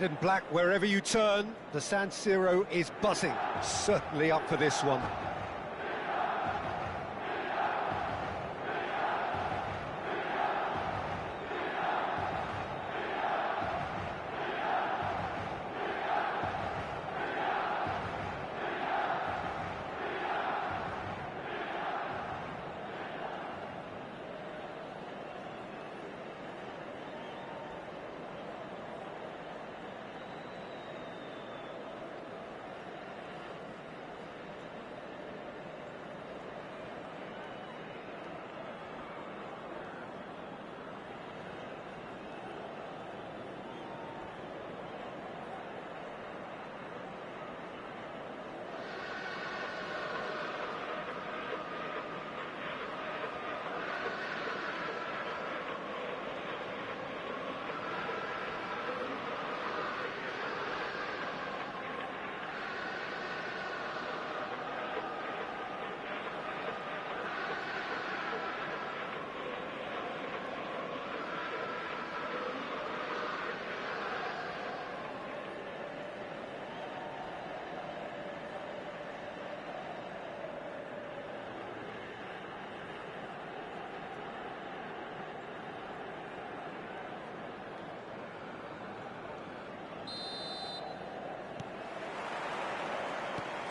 In black wherever you turn, the San Siro is buzzing. Certainly up for this one.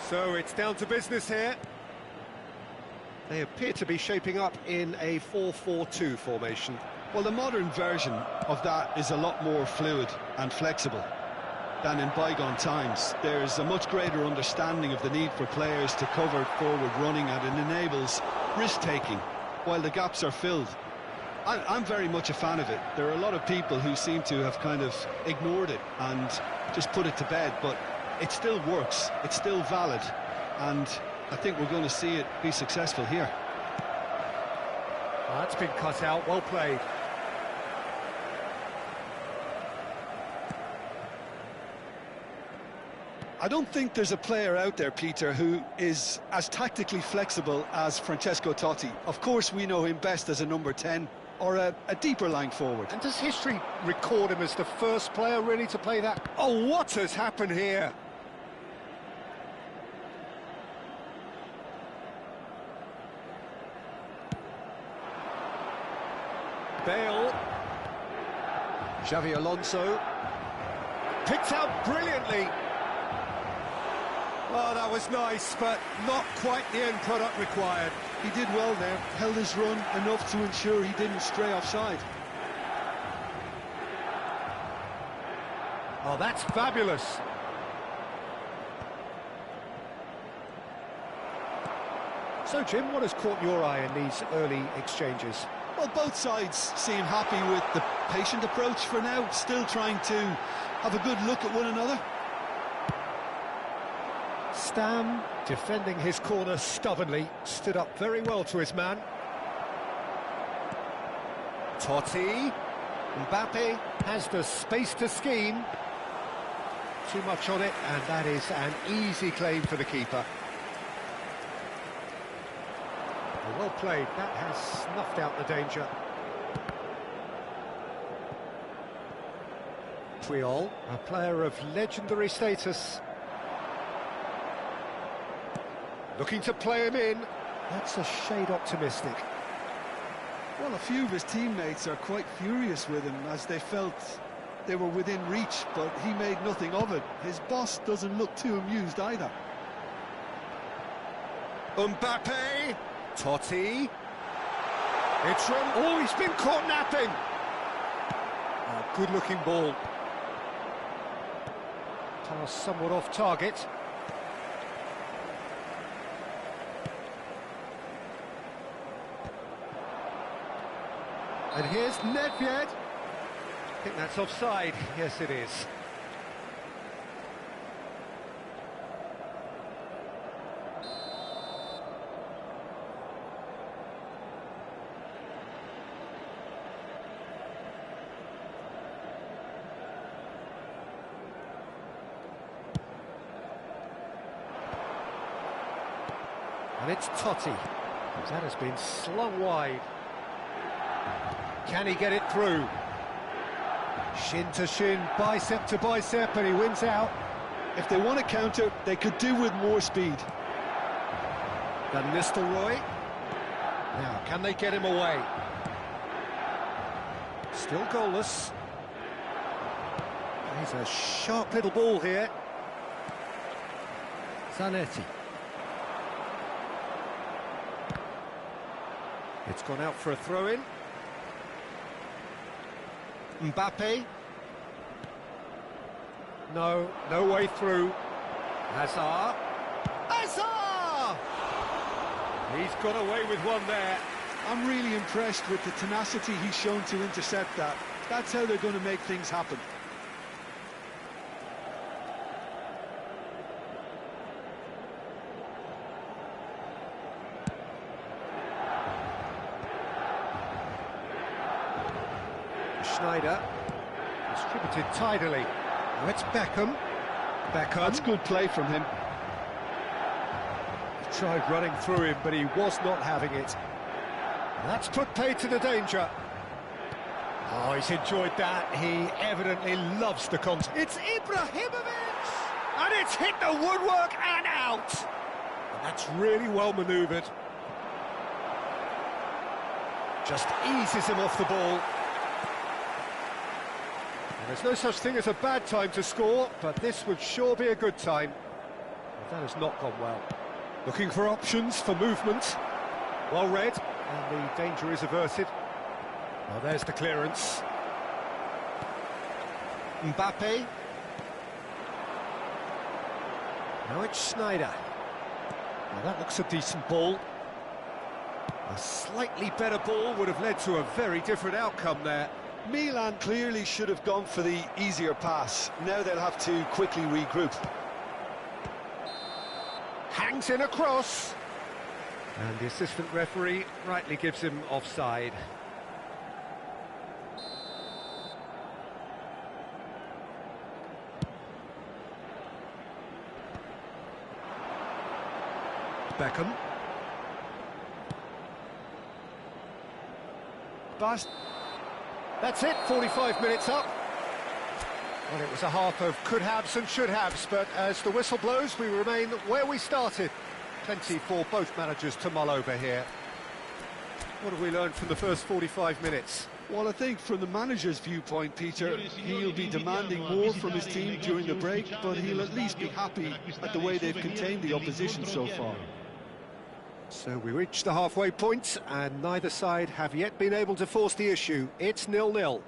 So it's down to business here. They appear to be shaping up in a 4-4-2 formation. Well, the modern version of that is a lot more fluid and flexible than in bygone times. There's a much greater understanding of the need for players to cover forward running, and it enables risk-taking while the gaps are filled. I'm very much a fan of it. There are a lot of people who seem to have kind of ignored it and just put it to bed, but it still works, it's still valid, and I think we're going to see it be successful here. That's been cut out, well played. I don't think there's a player out there, Peter, who is as tactically flexible as Francesco Totti. Of course, we know him best as a number 10 or a deeper line forward. And does history record him as the first player really to play that? Oh, what has happened here? Bale, Xavi Alonso, picked out brilliantly. Oh, that was nice, but not quite the end product required. He did well there, held his run enough to ensure he didn't stray offside. Oh, that's fabulous. So, Jim, what has caught your eye in these early exchanges? Well, both sides seem happy with the patient approach for now, still trying to have a good look at one another. Stam, defending his corner stubbornly, stood up very well to his man. Totti, Mbappe has the space to scheme. Too much on it, and that is an easy claim for the keeper. Well played, that has snuffed out the danger. Puyol, a player of legendary status. Looking to play him in. That's a shade optimistic. Well, a few of his teammates are quite furious with him as they felt they were within reach, but he made nothing of it. His boss doesn't look too amused either. Mbappe, Totti. It's run. Oh, he's been caught napping. A good-looking ball. Pass somewhat off target. And here's Nedved. I think that's offside. Yes, it is. And it's Totti. That has been slung wide. Can he get it through? Shin to shin, bicep to bicep, and he wins out. If they want to counter, they could do with more speed. Van Nistelrooy. Now, can they get him away? Still goalless. He's a sharp little ball here. Zanetti. It's gone out for a throw-in. Mbappe. No way through. Hazard. Hazard! He's got away with one there. I'm really impressed with the tenacity he's shown to intercept that. That's how they're going to make things happen. Schneider, distributed tidily. Now it's Beckham. That's good play from him. He tried running through him, but he was not having it. That's put paid to the danger. Oh, he's enjoyed that. He evidently loves the contact. It's Ibrahimovic! And it's hit the woodwork and out! And that's really well manoeuvred. Just eases him off the ball. There's no such thing as a bad time to score, but this would sure be a good time. That has not gone well. Looking for options for movement. Well read, and the danger is averted. Well, there's the clearance. Mbappe. Now it's Schneider. Now that looks a decent ball. A slightly better ball would have led to a very different outcome there. Milan clearly should have gone for the easier pass. Now they'll have to quickly regroup. Hangs in a cross. And the assistant referee rightly gives him offside. Beckham. That's it, 45 minutes up. Well, it was a half of could-haves and should-haves, but as the whistle blows, we remain where we started. Plenty for both managers to mull over here. What have we learned from the first 45 minutes? Well, I think from the manager's viewpoint, Peter, he'll be demanding more from his team during the break, but he'll at least be happy at the way they've contained the opposition so far. So we reach the halfway point, and neither side have yet been able to force the issue. It's 0-0.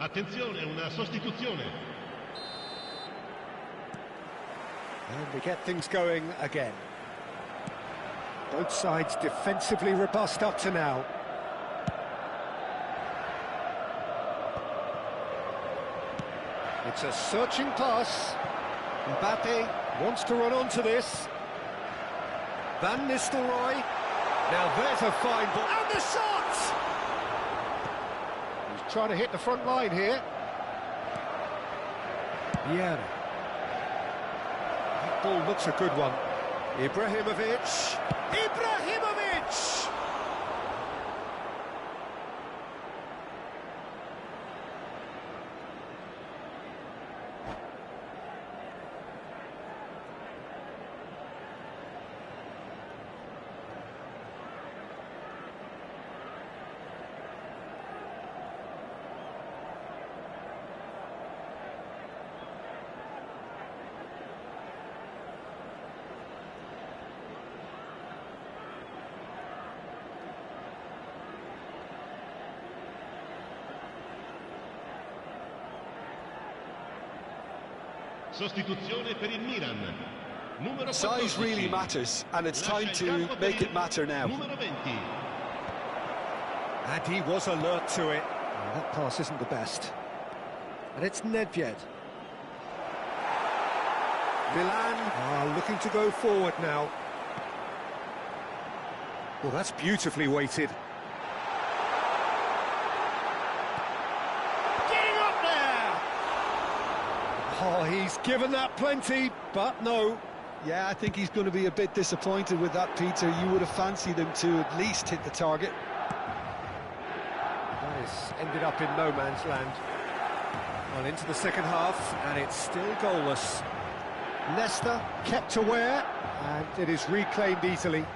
Attenzione, una sostituzione. And we get things going again. Both sides defensively robust up to now. It's a searching pass. Mbappe wants to run onto this. Van Nistelrooy. Now there's a fine ball. And the shot! He's trying to hit the front line here. Yeah. That ball looks a good one. Ibrahimovic. Ibrahimovic! Sostituzione per il Milan. Numero Size 14. really matters, and it's time Lascia il to campo make per it matter now. Numero 20. And he was alert to it. Oh, that pass isn't the best. And it's Nedved. Milan are looking to go forward now. Well, that's beautifully weighted. Getting up there! Oh, he's given that plenty, but no. Yeah, I think he's going to be a bit disappointed with that, Peter. You would have fancied him to at least hit the target. That has ended up in no man's land. Well, into the second half, and it's still goalless. Leicester kept aware, and it is reclaimed easily.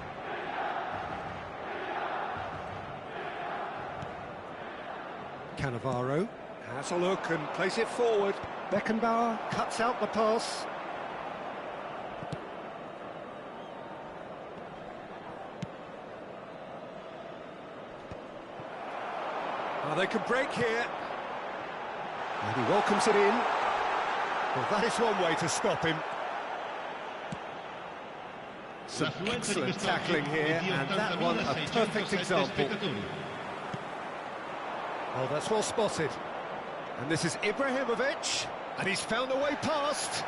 Cannavaro has a look and plays it forward. Beckenbauer cuts out the pass. Oh, they can break here. And he welcomes it in. Well, that is one way to stop him. Some excellent tackling here, and that one a perfect example. Oh, that's well spotted. And this is Ibrahimovic, and he's found a way past.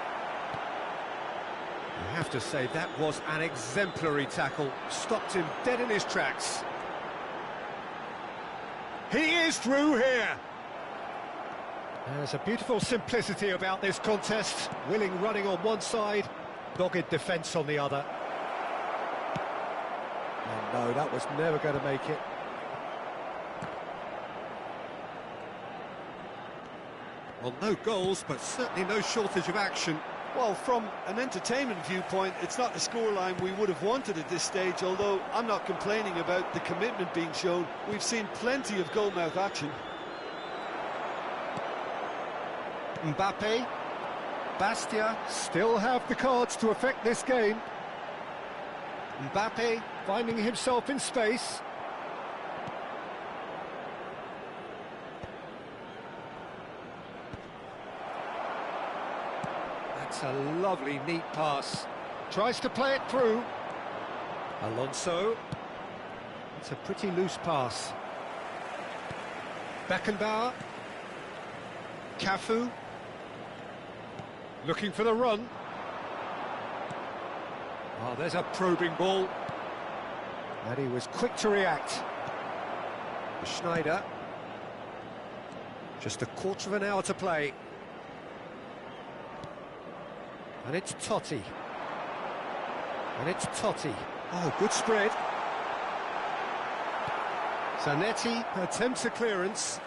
You have to say that was an exemplary tackle. Stopped him dead in his tracks. He is through here. There's a beautiful simplicity about this contest. Willing running on one side, dogged defence on the other. Oh no, that was never going to make it. Well, no goals, but certainly no shortage of action. Well, from an entertainment viewpoint, it's not the scoreline we would have wanted at this stage, although I'm not complaining about the commitment being shown. We've seen plenty of goalmouth action. Mbappe, Bastia still have the cards to affect this game. Mbappe finding himself in space. That's a lovely, neat pass. Tries to play it through. Alonso. It's a pretty loose pass. Beckenbauer. Cafu. Looking for the run. Oh, there's a probing ball. And he was quick to react. Schneider. Just a quarter of an hour to play. And it's Totti. And it's Totti. Oh, good spread. Zanetti attempts a clearance.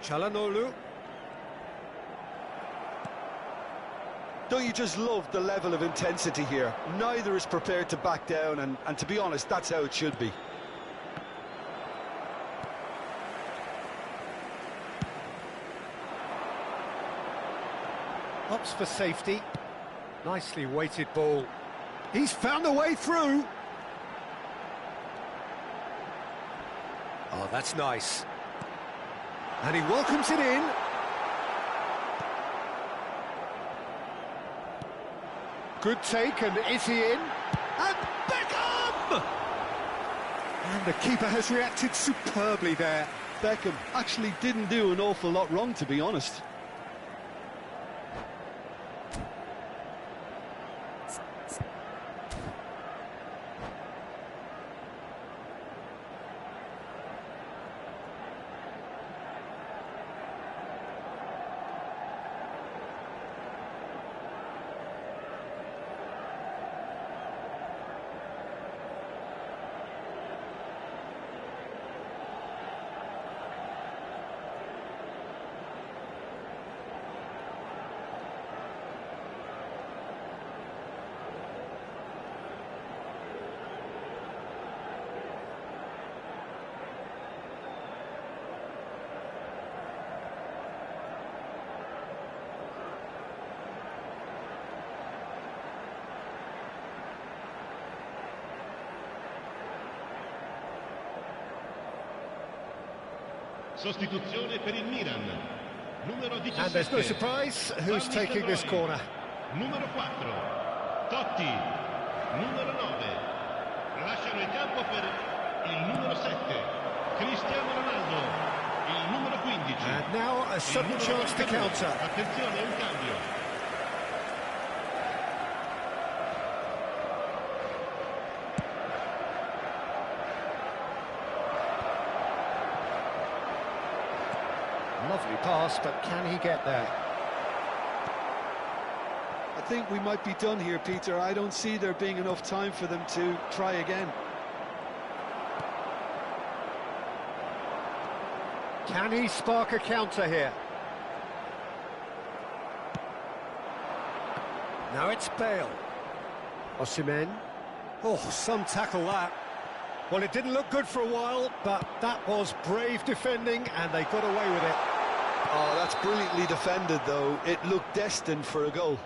Çalhanoğlu. Don't you just love the level of intensity here? Neither is prepared to back down, and to be honest, that's how it should be. Opts for safety. Nicely weighted ball. He's found a way through. Oh, that's nice. And he welcomes it in. Good take, and is he in? And Beckham! And the keeper has reacted superbly there. Beckham actually didn't do an awful lot wrong, to be honest. Sostituzione per il Milan. Numero And there's no 17. surprise who's Van taking this Nistelrooy. corner. Numero 4. Totti. Numero 9. Lasciano il campo per il numero 7. Cristiano Ronaldo. Il numero 15. And now a Il sudden numero chance to 22. counter. Attenzione, un cambio. Lovely pass, but can he get there? I think we might be done here, Peter. I don't see there being enough time for them to try again. Can he spark a counter here? Now it's Bale. Osimhen. Oh, some tackle that. Well, it didn't look good for a while, but that was brave defending, and they got away with it. Oh, that's brilliantly defended, though. It looked destined for a goal.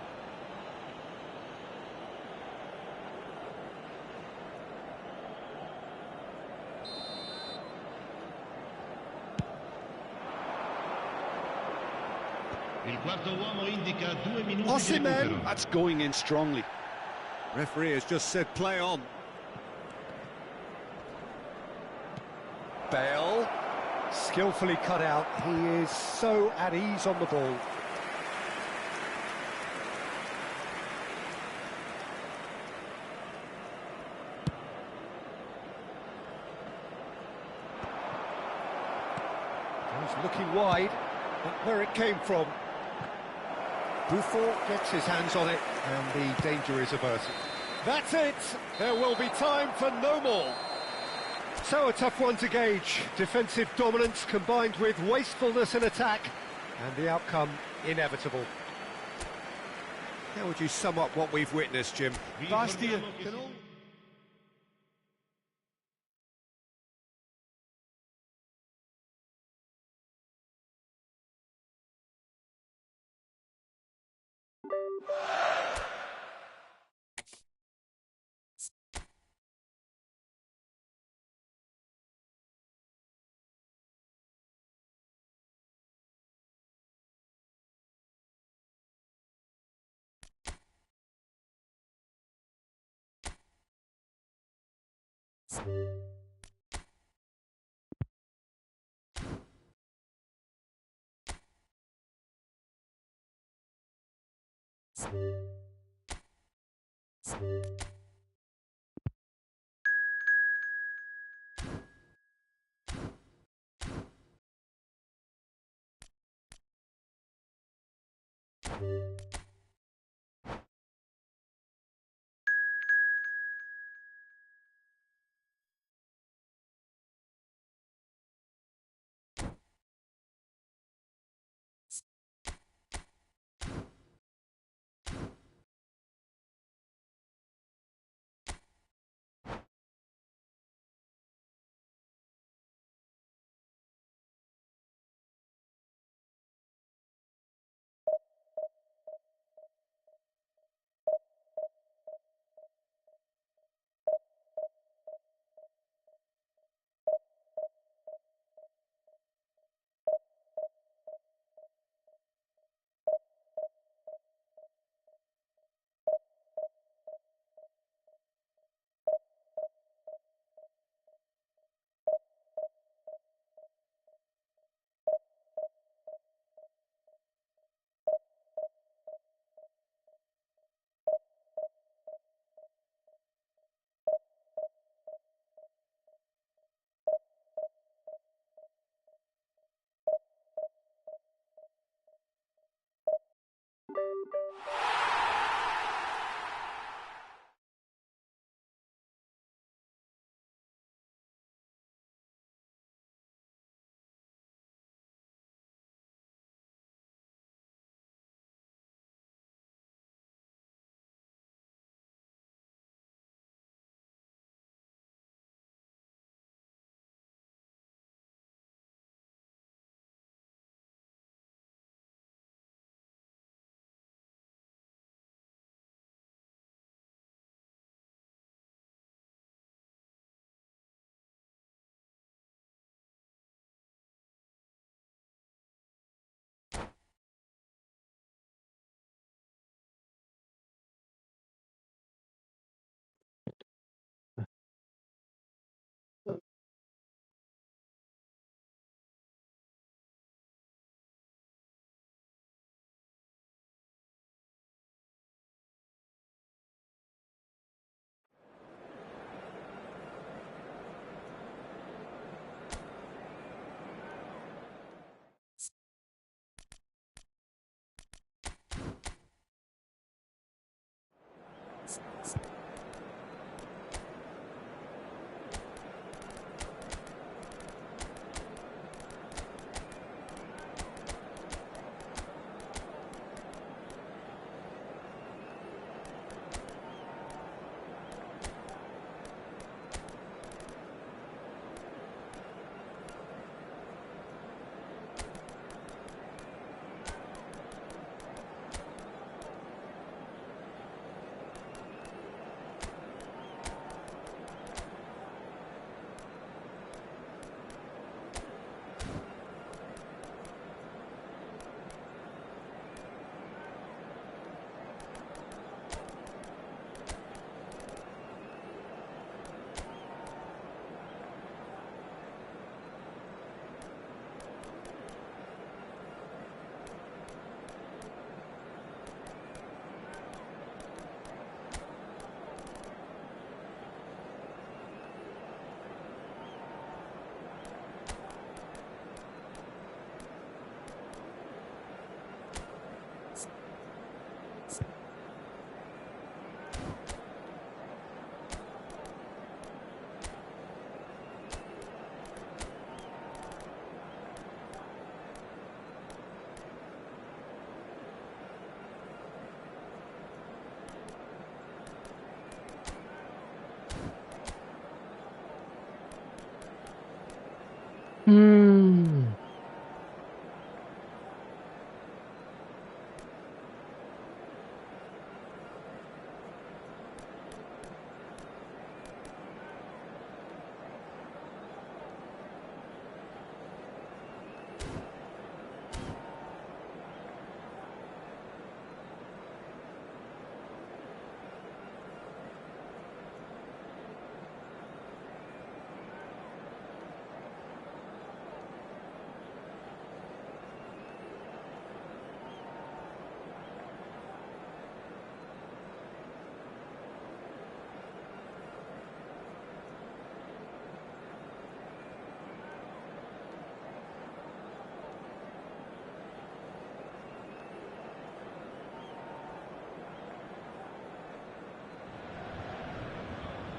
Il quarto uomo indica 2 minuti di Osimhen. recupero. That's going in strongly. Referee has just said play on. Bale, skillfully cut out. He is so at ease on the ball. He's looking wide, but where it came from. Buffon gets his hands on it, and the danger is averted. That's it! There will be time for no more. So a tough one to gauge. Defensive dominance combined with wastefulness in attack, and the outcome inevitable. How would you sum up what we've witnessed, Jim? Vi Bastia ricordiamo che can si- only...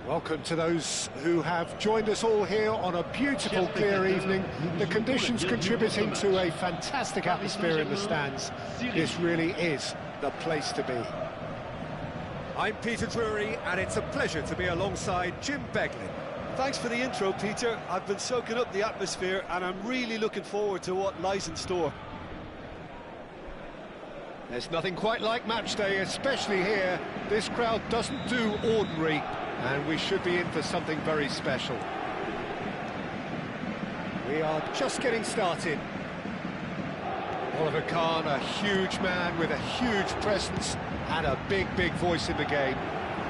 Welcome to those who have joined us all here on a beautiful, clear evening. The conditions contributing to a fantastic atmosphere in the stands. This really is the place to be. I'm Peter Drury, and it's a pleasure to be alongside Jim Beglin. Thanks for the intro, Peter. I've been soaking up the atmosphere, and I'm really looking forward to what lies in store. There's nothing quite like match day, especially here. This crowd doesn't do ordinary, and we should be in for something very special. We are just getting started. Oliver Kahn, a huge man with a huge presence and a big, big voice in the game.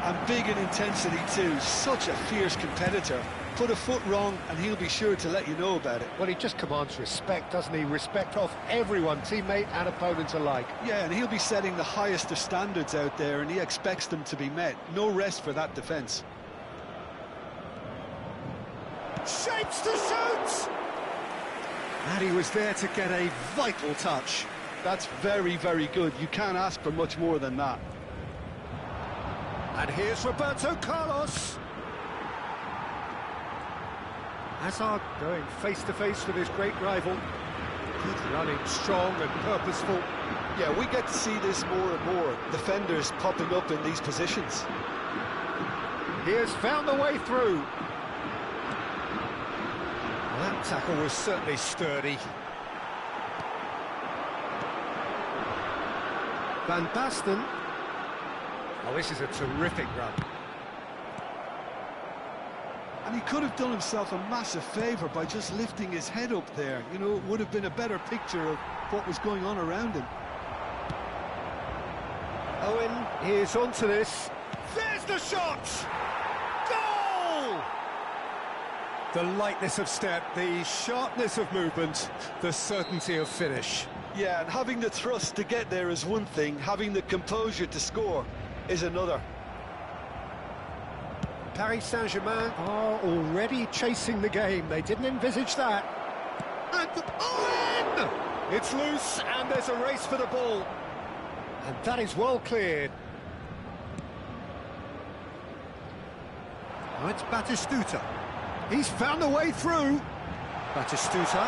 And big in intensity too, such a fierce competitor. Put a foot wrong and he'll be sure to let you know about it. Well, he just commands respect, doesn't he? Respect of everyone, teammate and opponent alike. Yeah, and he'll be setting the highest of standards out there, and he expects them to be met. No rest for that defence. Shapes to shoot! And he was there to get a vital touch. That's very, very good. You can't ask for much more than that. And here's Roberto Carlos. Hazard going face-to-face with his great rival. Good running, strong and purposeful. Yeah, we get to see this more and more. Defenders popping up in these positions. He has found the way through. Well, that tackle was certainly sturdy. Van Basten. Oh, this is a terrific run. And he could have done himself a massive favour by just lifting his head up there. You know, it would have been a better picture of what was going on around him. Owen is onto this. There's the shot! Goal! The lightness of step, the sharpness of movement, the certainty of finish. Yeah, and having the thrust to get there is one thing, having the composure to score is another. Paris Saint-Germain are already chasing the game. They didn't envisage that. And Owen! It's loose, and there's a race for the ball. And that is well cleared. Now it's Batistuta. He's found a way through. Batistuta.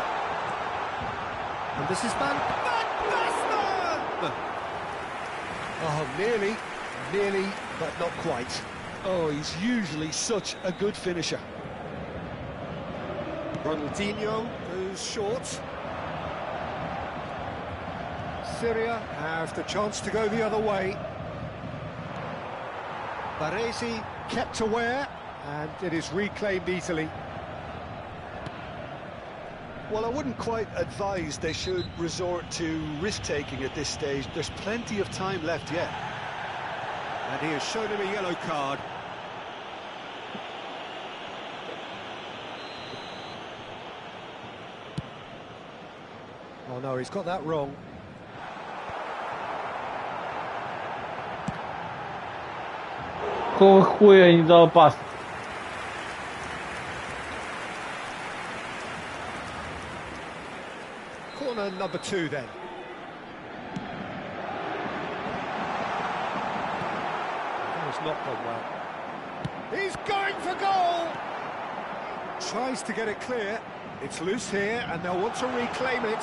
And this is Van Basten! Oh, nearly, but not quite. Oh, he's usually such a good finisher. Ronaldinho goes short. Syria have the chance to go the other way. Baresi kept aware, and it is reclaimed easily. Well, I wouldn't quite advise they should resort to risk-taking at this stage. There's plenty of time left yet. And he has shown him a yellow card. Oh no, he's got that wrong. Какого хуя не дал пас? Corner number 2 then. That has not gone well. He's going for goal! Tries to get it clear. It's loose here and they'll want to reclaim it.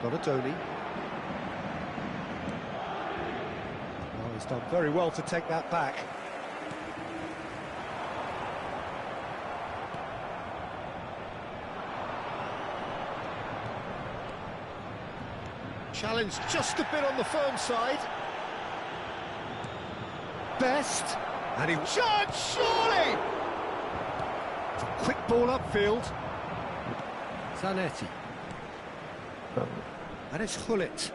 Donadoni. Well, he's done very well to take that back. Challenge just a bit on the firm side. Best, and he shot, surely! It's a quick ball upfield. Zanetti. And it's Hullet.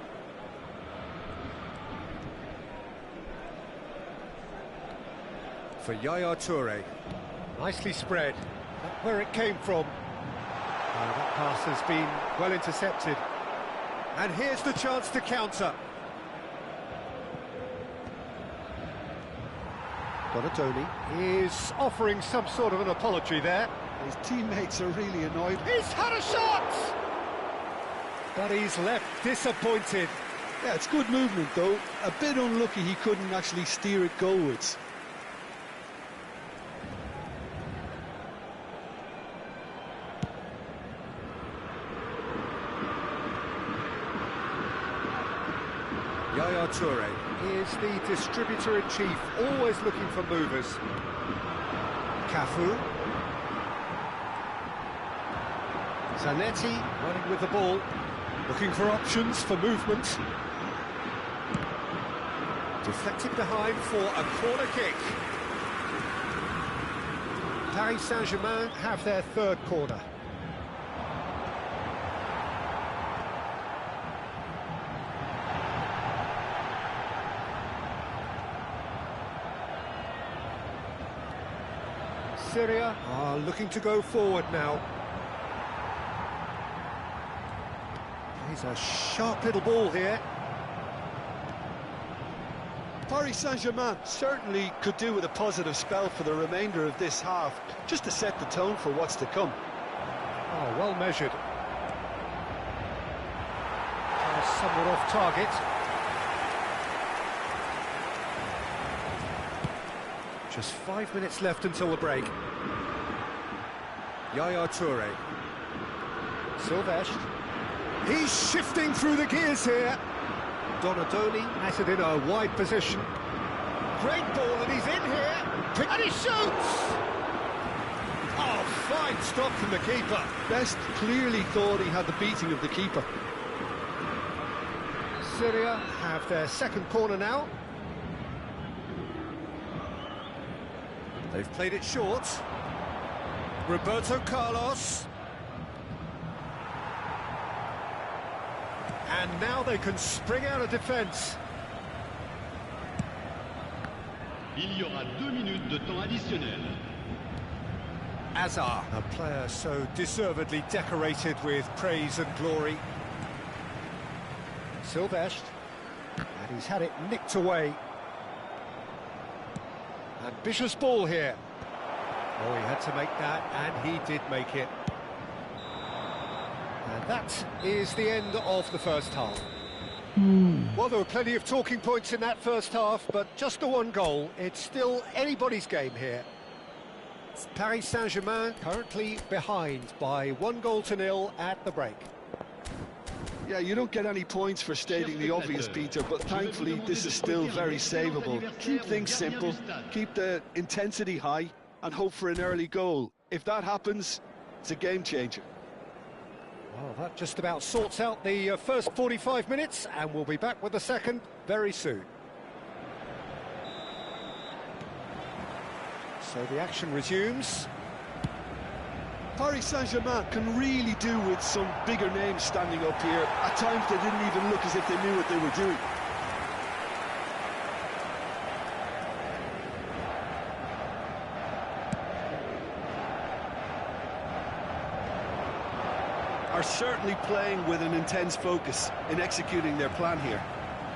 For Yaya Toure. Nicely spread. Not where it came from. That pass has been well intercepted. And here's the chance to counter. Donadoni is offering some sort of an apology there. His teammates are really annoyed. He's had a shot! But he's left disappointed. Yeah, it's good movement though. A bit unlucky he couldn't actually steer it goalwards. Yaya Toure is the distributor-in-chief, always looking for movers. Cafu. Zanetti running with the ball, looking for options for movement. Deflected behind for a corner kick. Paris Saint-Germain have their third corner. Syria are looking to go forward now. He's a sharp little ball here. Paris Saint-Germain certainly could do with a positive spell for the remainder of this half, just to set the tone for what's to come. Oh, well measured. Somewhat off target. Just 5 minutes left until the break. Yaya Toure. Silvestre. He's shifting through the gears here. Donadoni has it in a wide position. Great ball, and he's in here. And he shoots! Oh, fine stop from the keeper. Best clearly thought he had the beating of the keeper. Syria have their second corner now. They've played it short. Roberto Carlos. And now they can spring out of defence. Il y aura 2 minutes de temps additionnel. Azar, a player so deservedly decorated with praise and glory. Silvestre, and he's had it nicked away. Ambitious ball here. Oh, he had to make that, and he did make it. And that is the end of the first half. Well, there were plenty of talking points in that first half, but just the one goal. It's still anybody's game here. Paris Saint-Germain currently behind by 1-0 at the break. Yeah, you don't get any points for stating the obvious, Peter, but thankfully this is still very savable. Keep things simple, keep the intensity high, and hope for an early goal. If that happens, it's a game changer. Well, that just about sorts out the first 45 minutes, and we'll be back with the second very soon. So the action resumes. Paris Saint-Germain can really do with some bigger names standing up here. At times they didn't even look as if they knew what they were doing. Are certainly playing with an intense focus in executing their plan here.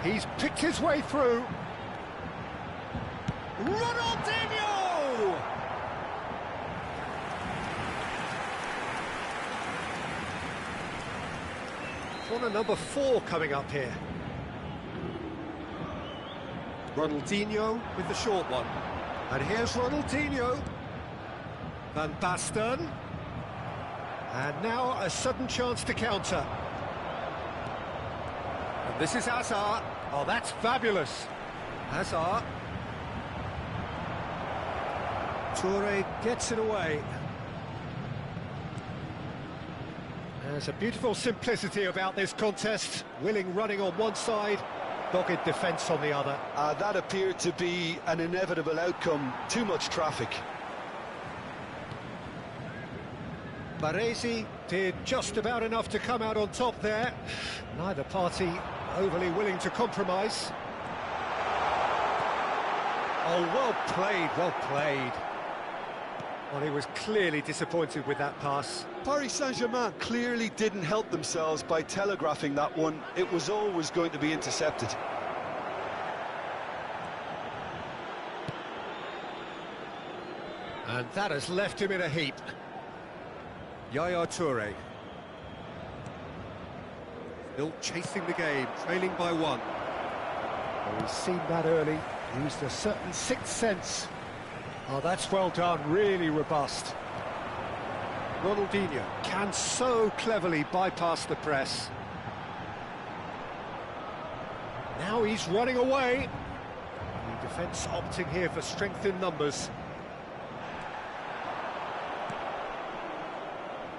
He's picked his way through. Ronaldinho! Corner number 4 coming up here. Ronaldinho with the short one. And here's Ronaldinho. Van Basten. And now a sudden chance to counter. And this is Hazard. Oh, that's fabulous. Hazard. Toure gets it away. There's a beautiful simplicity about this contest. Willing running on one side, dogged defence on the other. That appeared to be an inevitable outcome. Too much traffic. Baresi did just about enough to come out on top there. Neither party overly willing to compromise. Oh, well played, well played. Well, he was clearly disappointed with that pass. Paris Saint-Germain clearly didn't help themselves by telegraphing that one. It was always going to be intercepted. And that has left him in a heap. Yaya Toure. Still chasing the game, trailing by 1. Well, he's seen that early, used a certain sixth sense. Oh, that's well done, really robust. Ronaldinho can so cleverly bypass the press. Now he's running away. The defence opting here for strength in numbers.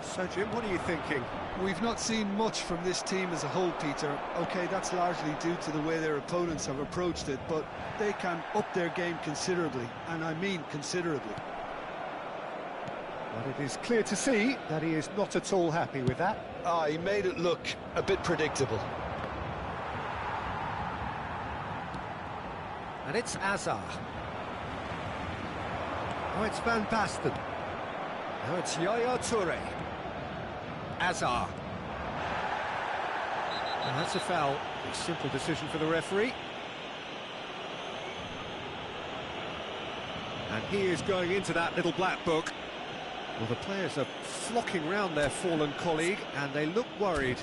So, Jim, what are you thinking? We've not seen much from this team as a whole, Peter. OK, that's largely due to the way their opponents have approached it, but they can up their game considerably, and I mean considerably. But it is clear to see that he is not at all happy with that. He made it look a bit predictable. And it's Hazard. Now it's Van Basten. Now it's Yaya Toure. Hazard. And that's a foul. A simple decision for the referee. And he is going into that little black book. Well, the players are flocking round their fallen colleague, and they look worried.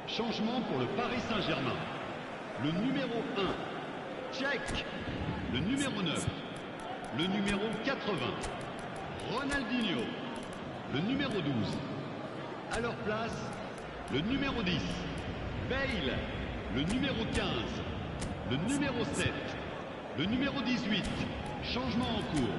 Changement pour le Paris Saint-Germain. Le numéro 1, Tchèque. Le numéro 9, le numéro 80, Ronaldinho. Le numéro 12. À leur place, le numéro 10, Bale. Le numéro 15, le numéro 7, le numéro 18. Changement en cours.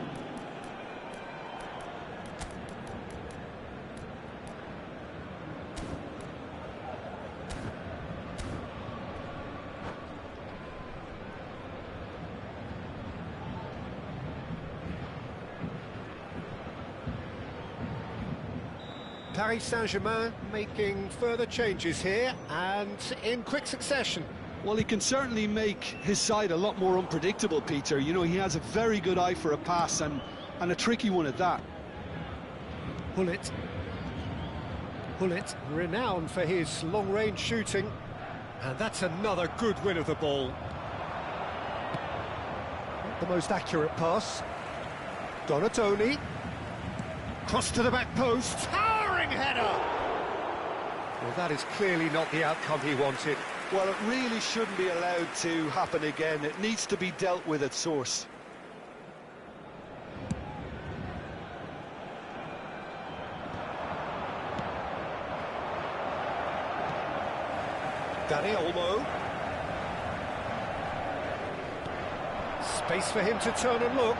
Paris Saint-Germain making further changes here, and in quick succession. Well, he can certainly make his side a lot more unpredictable, Peter. You know, he has a very good eye for a pass and a tricky one at that. Hullet, renowned for his long-range shooting. And that's another good win of the ball. Not the most accurate pass. Donatoni. Cross to the back post. Towering header! Well, that is clearly not the outcome he wanted. Well, it really shouldn't be allowed to happen again. It needs to be dealt with at source. Dani Olmo. Space for him to turn and look.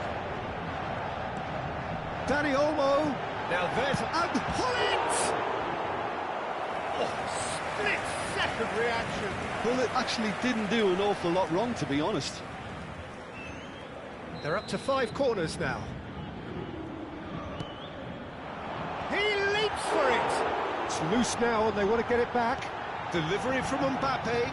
Dani Olmo. Now there's... And Hullet! Oh, split-second reaction. Well, it actually didn't do an awful lot wrong, to be honest. They're up to 5 corners now. He leaps for it! It's loose now and they want to get it back. Delivery from Mbappe.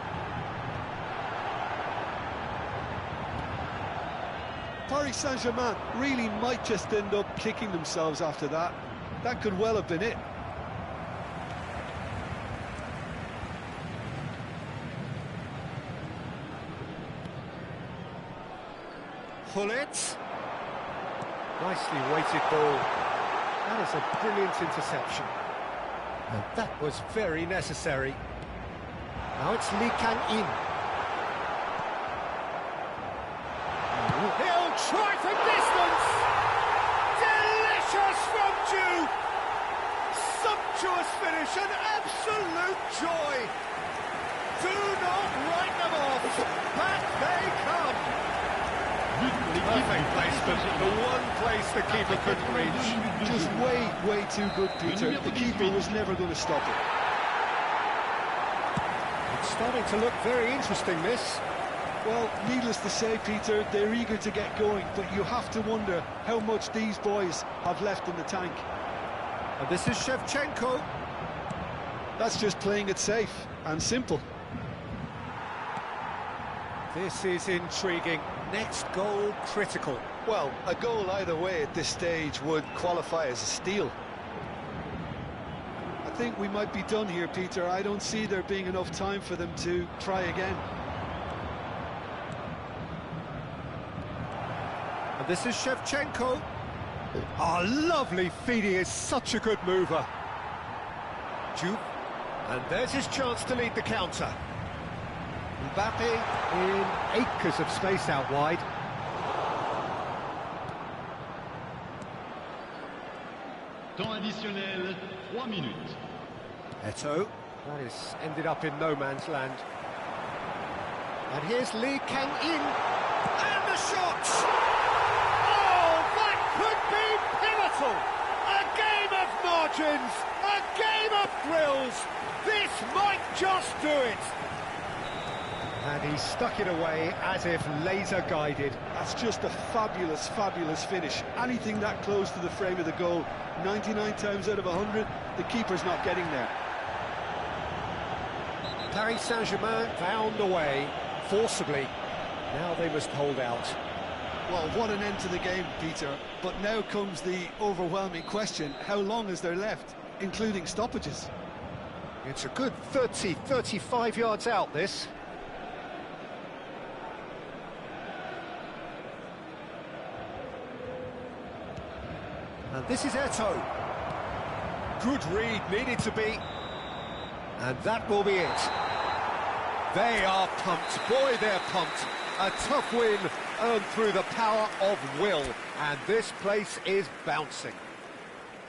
Paris Saint-Germain really might just end up kicking themselves after that. That could well have been it. Hullet. Nicely weighted ball. That is a brilliant interception. And that was very necessary. Now it's Lee Kang-in. He'll try from distance! Delicious from Jude! Sumptuous finish, an absolute joy! Do not write them off! Back they come! Perfect placement, the one place the keeper couldn't reach. Just way too good, Peter. The keeper was never going to stop it. It's starting to look very interesting, this. Well, needless to say, Peter, they're eager to get going, but you have to wonder how much these boys have left in the tank. And this is Shevchenko. That's just playing it safe and simple. This is intriguing. Next goal, critical. Well, a goal either way at this stage would qualify as a steal. I think we might be done here, Peter. I don't see there being enough time for them to try again. And this is Shevchenko. Oh, lovely feed. He is such a good mover. Juve. And there's his chance to lead the counter. Mbappe in acres of space out wide. Temps additionnel, 3 minutes. Eto'o. That is ended up in no man's land. And here's Lee Kang-in. And the shot! Oh, that could be pivotal! A game of margins! A game of thrills! This might just do it! And he stuck it away as if laser-guided. That's just a fabulous finish. Anything that close to the frame of the goal, 99 times out of 100, the keeper's not getting there. Paris Saint-Germain found a way, forcibly. Now they must hold out. Well, what an end to the game, Peter. But now comes the overwhelming question, how long is there left, including stoppages? It's a good 30, 35 yards out, this. And this is Eto'o. Good read, needed to be. And that will be it. They are pumped. Boy, they're pumped. A tough win earned through the power of will. And this place is bouncing.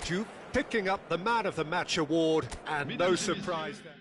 Juve picking up the Man of the Match award, and no surprise there.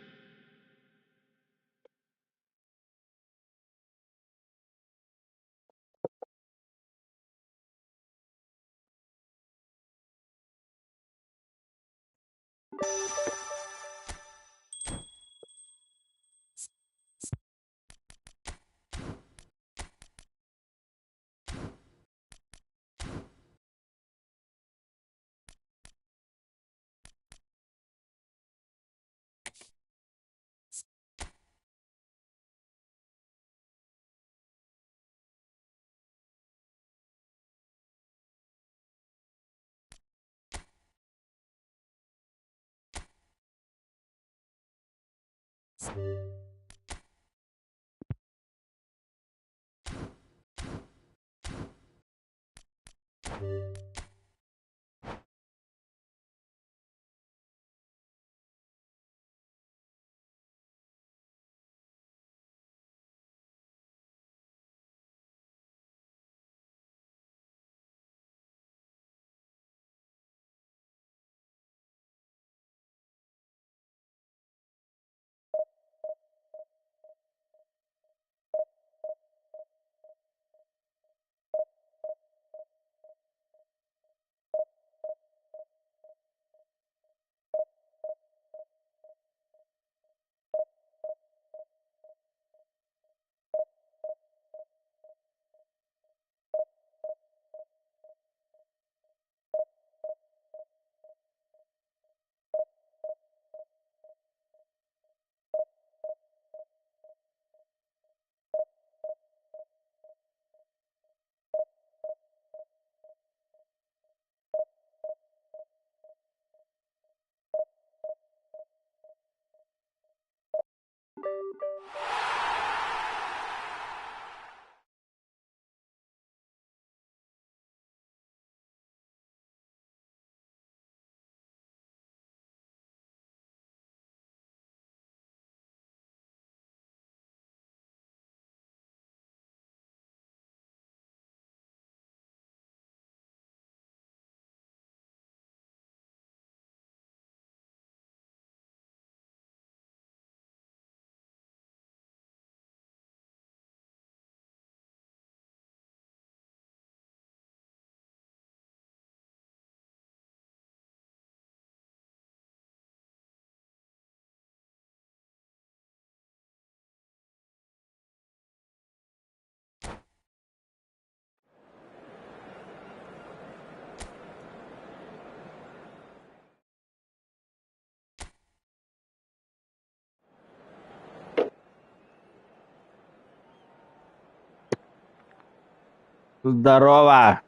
Здорово!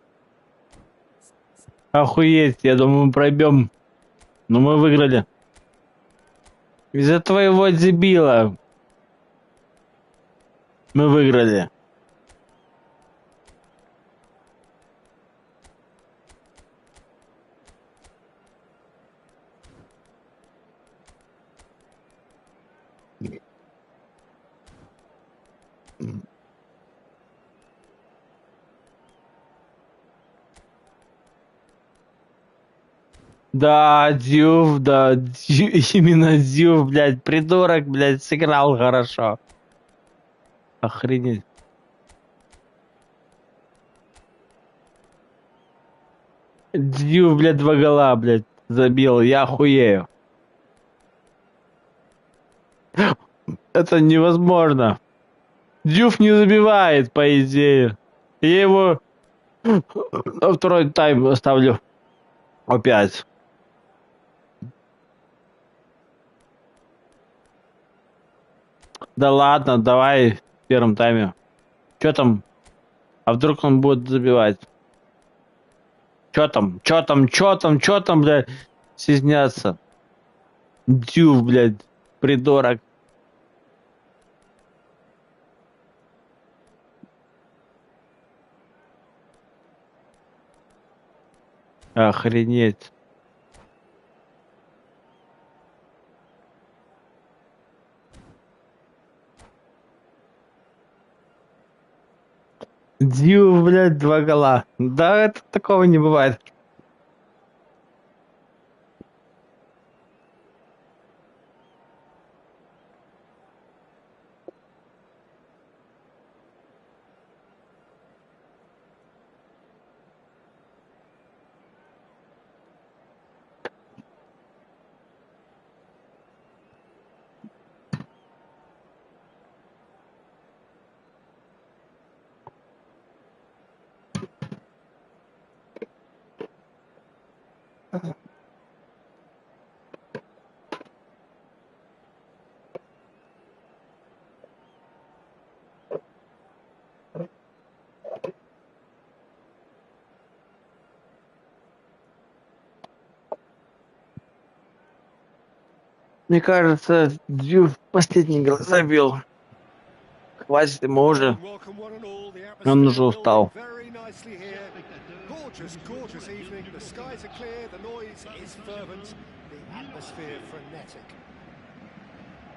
Охуеть, я думаю, мы пройдем. Но мы выиграли. Из-за твоего дебила мы выиграли. Да, Дюв, да, именно Дюв, блядь, придурок, блядь, сыграл хорошо. Охренеть. Дюв, блядь, 2 гола, блядь, забил, я охуею. Это невозможно. Дюв не забивает, по идее. Я его на второй тайм оставлю опять. Да ладно, давай в первом тайме. Чё там? А вдруг он будет забивать? Чё там, блядь, стесняться? Дюв, блядь, придурок. Охренеть. Дюв, блядь, 2 гола. Да, это такого не бывает. Мне кажется, Дью последний гол забил. Хватит ему уже. Welcome one and all. The Он atmosphere уже устал. building very nicely here. Gorgeous, gorgeous evening. The skies are clear, the noise is fervent, the atmosphere frenetic.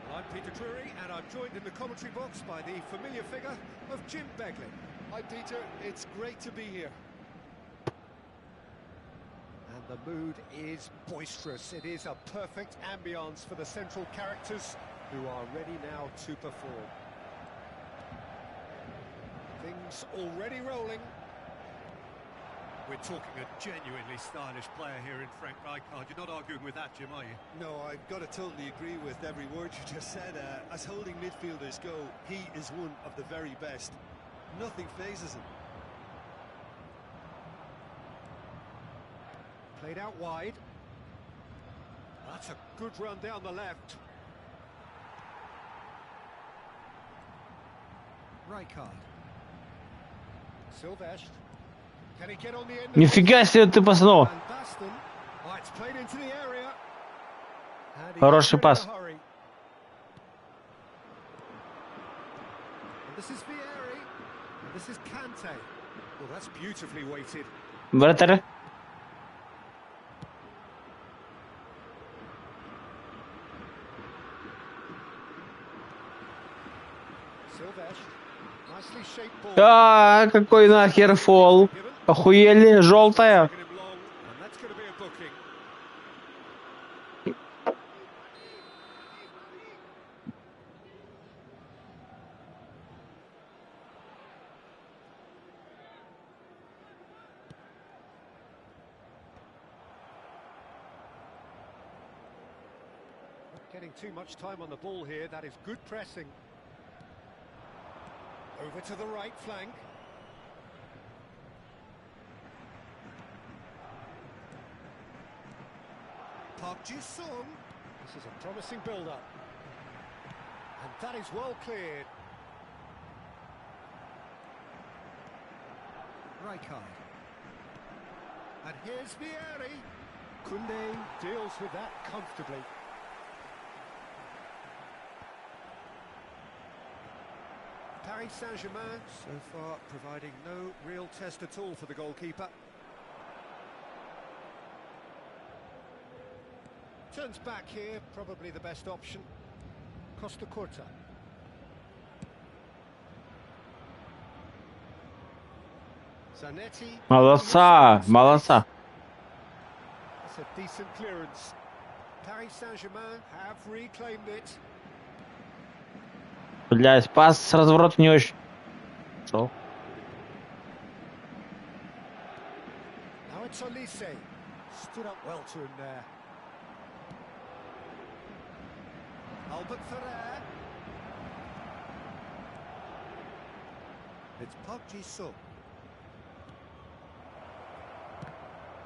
Well, I'm Peter Drury, and I'm joined in the commentary box by the familiar figure of Jim Beglin. Hi Peter, it's great to be here. And the mood is boisterous. It is a perfect ambience for the central characters who are ready now to perform. Things already rolling. We're talking a genuinely stylish player here in Frank Rijkaard. You're not arguing with that, Jim, are you? No, I've got to totally agree with every word you just said. As holding midfielders go, he is one of the very best. Nothing phases him. Played out wide. That's a good run down the left. Rijkaard. Sylvester. Can he get on the end of Нифига себе ты паснул. And Baston. Oh, it's played into the area. And he Хороший gets пас. in a hurry. And this is Vieri. And this is Kante. Well, that's beautifully weighted. Вратарь. Sylvester. Nicely shaped ball. Какой нахер фол. Охуели, желтая. Taking him long, and that's going to be a booking. Not getting too much time on the ball here. That is good pressing. Over to the right flank. Park Ji-sung. This is a promising build-up. And that is well cleared. Rijkaard. And here's Vieri. Koundé deals with that comfortably. Paris Saint-Germain so far providing no real test at all for the goalkeeper. Turns back here, probably the best option. Costa Curta. Zanetti. Молодца, молодца. That's a decent clearance. Paris Saint-Germain have reclaimed it. Блять, пас с разворота не очень. Шел. Now it's Olise. Stood up well to him there. Albert Ferrer. It's Park Ji-sung.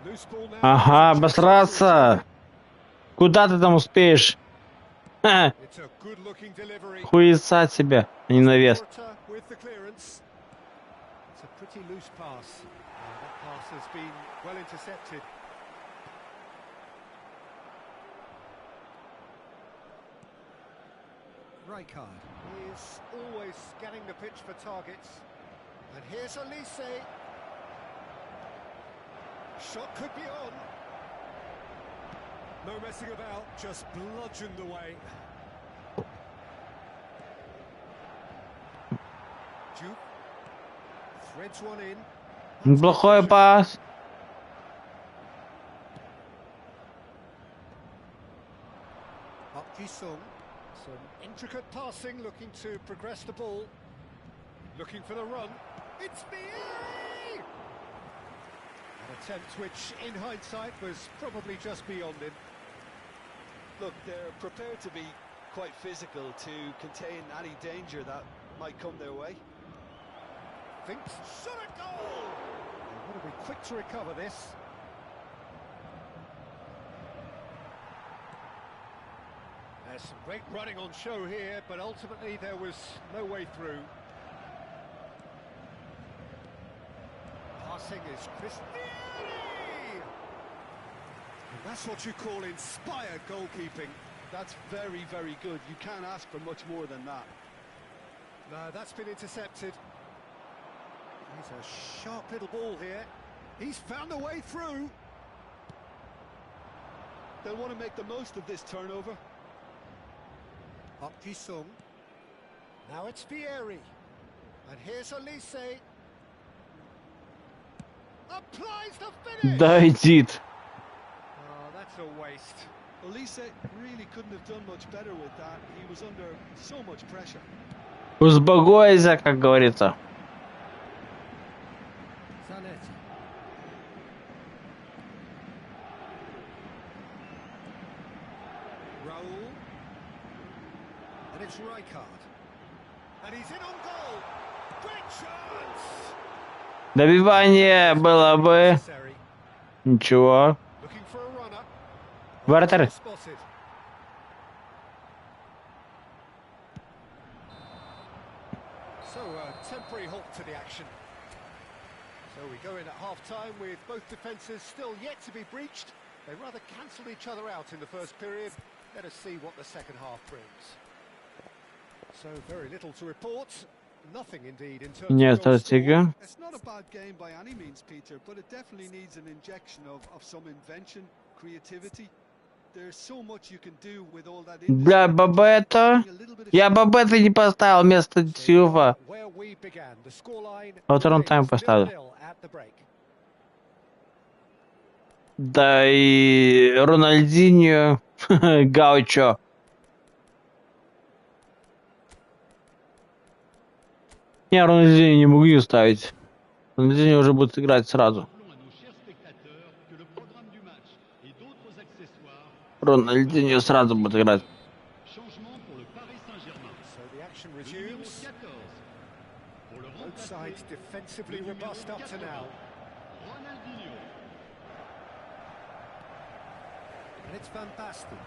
Loose ball now. Ага, обосраться. Куда ты там успеешь? Ха, It's a good-looking delivery. хуеца тебе, а не навес. Porter with the clearance. It's a pretty loose pass. That pass has been well intercepted. Rijkaard is always scanning the pitch for targets. And here's Olise. Shot could be on. No messing about, just bludgeoned away. Duke threads one in. Плохой пас. Park Ji-sung. Some intricate passing, looking to progress the ball. Looking for the run. It's Vieri! An attempt which, in hindsight, was probably just beyond him. Look, they're prepared to be quite physical to contain any danger that might come their way. Thinks, shot a goal! They want to be quick to recover this. There's some great running on show here, but ultimately there was no way through. Passing is Chris Vieri! And that's what you call inspired goalkeeping. That's very, very good. You can't ask for much more than that. No, that's been intercepted. He's a sharp little ball here. He's found a way through. They'll want to make the most of this turnover. Up Jisung. Now it's Vieri. And here's Elise. Applies the finish. Да идит. Oh, that's a waste. Elise really couldn't have done much better with that. He was under so much pressure. Успокойся, как говорится. Zanetti. Raul. And it's Rijkaard. And he's in on goal. Great chance. Добивание было бы... Necessary. Ничего. Looking for a runner. Вратарь. Spotted. So a temporary halt to the action. So we go in at half-time with both defences still yet to be breached. They rather cancelled each other out in the first period. Let us see what the second half brings. So very little to report. Nothing indeed in terms Нет of goal score. стратегии. It's not a bad game by any means, Peter, but it definitely needs an injection of some invention, creativity. There's so much you can do with all that. Бля, Бабета. Я Бабета не поставил вместо Силва. Where we began, the scoreline Во втором тайме remains поставил. 0-0 at the break. Да и Рональдиньо. Гаучо. Я Рональдиньо не могу не ставить. Рональдиньо уже будет играть сразу. Rappelons à nos chers spectateurs que le programme du match et d'autres accessoires. Рональдиньо сразу будет играть. Changement pour le Paris Saint-Germain. So the action Le numéro resumes. 14. Pour le Both remplacer, sides defensively le numéro robust up to 80. now. Ronaldinho. And it's Van Basten.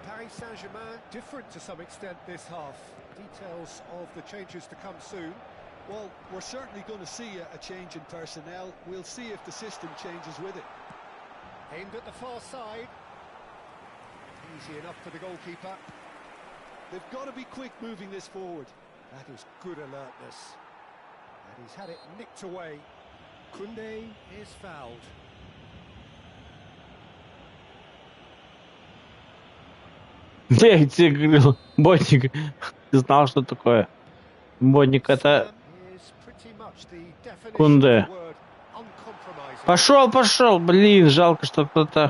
Paris Saint-Germain different to some extent this half. Details of the changes to come soon. Well, we're certainly going to see a change in personnel. We'll see if the system changes with it. Aimed at the far side. Easy enough for the goalkeeper. They've got to be quick moving this forward. That is good alertness. And he's had it nicked away. Koundé is fouled. Я тебе говорил, ботник. Ты знал, что такое? Ботник это... Spam is pretty much the definition Koundé. of the word uncompromising. Пошел, блин, жалко, что кто-то... I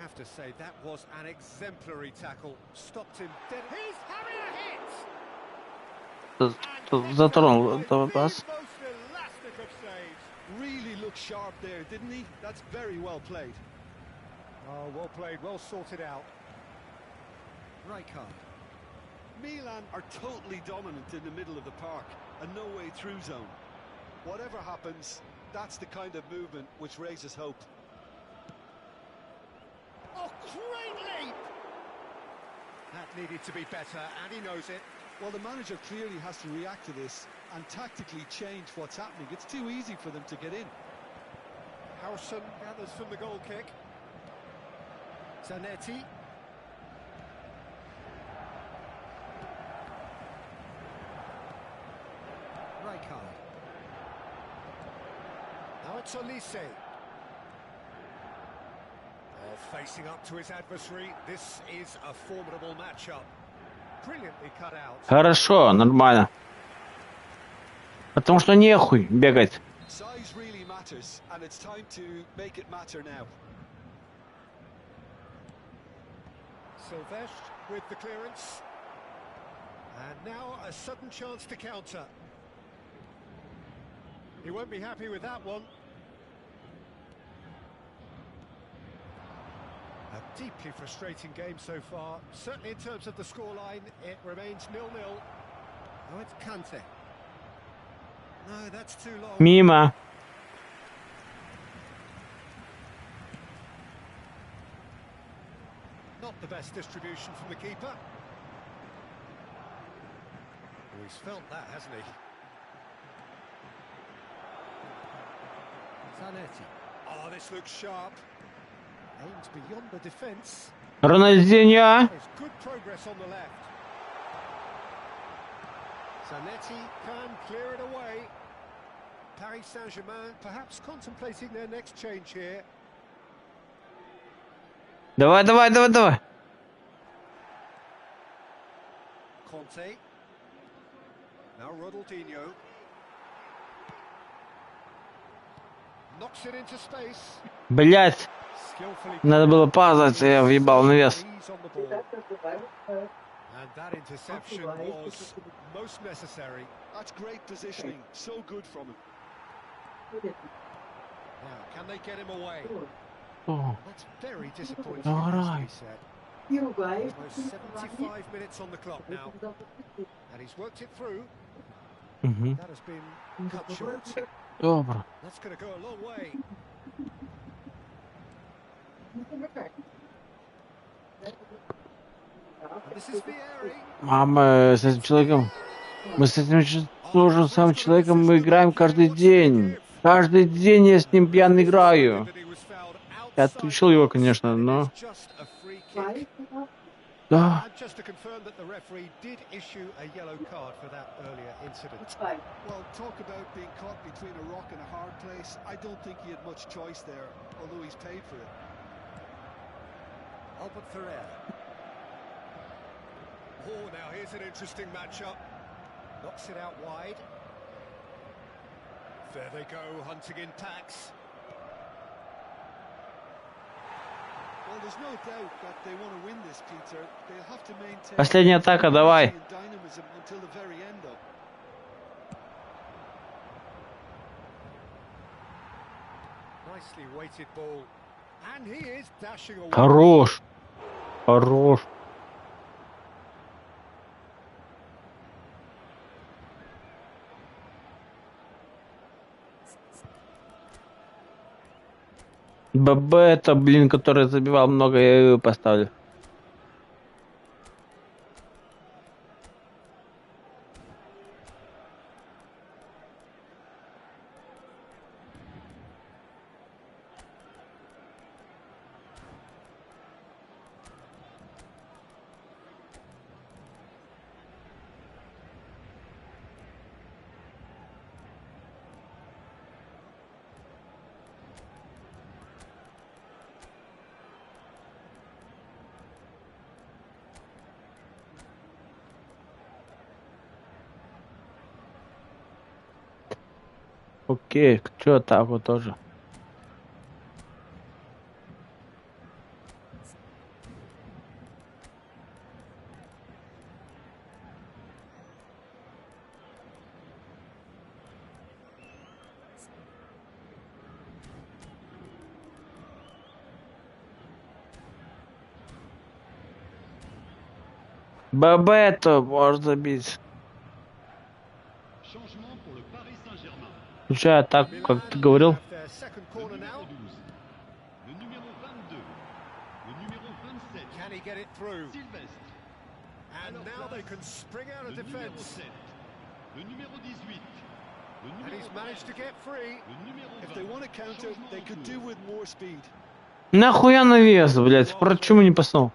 have to say that was an exemplary tackle. Stopped him dead. He's having a hit. затронул By этого the пас. most elastic of saves. Really looked sharp there, didn't he? That's very well played. Oh, well played, well sorted out. Rijkaard. Milan are totally dominant in the middle of the park, a no-way through zone. Whatever happens, that's the kind of movement which raises hope. Oh, great leap! That needed to be better, and he knows it. Well, the manager clearly has to react to this and tactically change what's happening. It's too easy for them to get in. Harrison gathers from the goal kick. Zanetti. Rijkaard. Now it's Elise. Facing up to his adversary, this is a formidable matchup. Brilliantly cut out. Хорошо, нормально. Потому что нехуй бегать. Size really matters, and it's time to make it matter now. Silvestre with the clearance. And now a sudden chance to counter. He won't be happy with that one. A deeply frustrating game so far. Certainly in terms of the scoreline, it remains 0-0. Oh, it's Kante. No, that's too long. Мимо. Not the best distribution from the keeper. Oh, he's felt that, hasn't he? Zanetti. Oh, this looks sharp. Aimed beyond the defence. Рональдинho. There's good progress on the left. Zanetti can clear it away. Paris Saint-Germain perhaps contemplating their next change here. Давай, давай, давай, давай. Conte. Now Ronaldinho. Knocks it into space. Блять, Skillfully надо было паузать, я въебал навес. He's on the ball. And that interception was most necessary. That's great positioning. So good from him. Now, can they get him away? О, That's very disappointing, Alright. he said. Almost 75 minutes on the clock now. And he's worked it through. мгм. That has been cut short. Добро. That's going to go a long way. And this is Vieri. Мама, с этим человеком, мы с этим же самым человеком мы играем каждый день. Каждый день я с ним пьян играю. Я отключил его, конечно, но... Just a free kick. Да. And just to confirm that the referee did issue a yellow card for that earlier incident. Well, talk about being caught between a rock and a hard place. I don't think he had much choice there, although he's paid for it. Albert Ferrer. Oh, now here's an interesting matchup. Knocks it out wide. There they go, hunting in packs. Well, there's no doubt that they want to win this, Peter. They'll have to maintain Последняя атака, давай. dynamism until the very end, though. Nicely weighted ball. And he is dashing away. Хорош. Хорош. ББ это, блин, который забивал много, я его поставлю. Окей, что так вот тоже. ББ это может забить. Changement pour le Paris Saint-Germain. Включай атаку, как ты говорил. Have their second Le corner numéro now. 12, le numéro 22, le numéro 27, Can he get it through? Sylvestre, And now they can spring out of le numéro defence. 7, le numéro 18, le And numéro he's managed to get free. le numéro If 20. they want to counter, Changement they en could cours. do with more speed. Нахуя навес, блядь? Почему не паснул?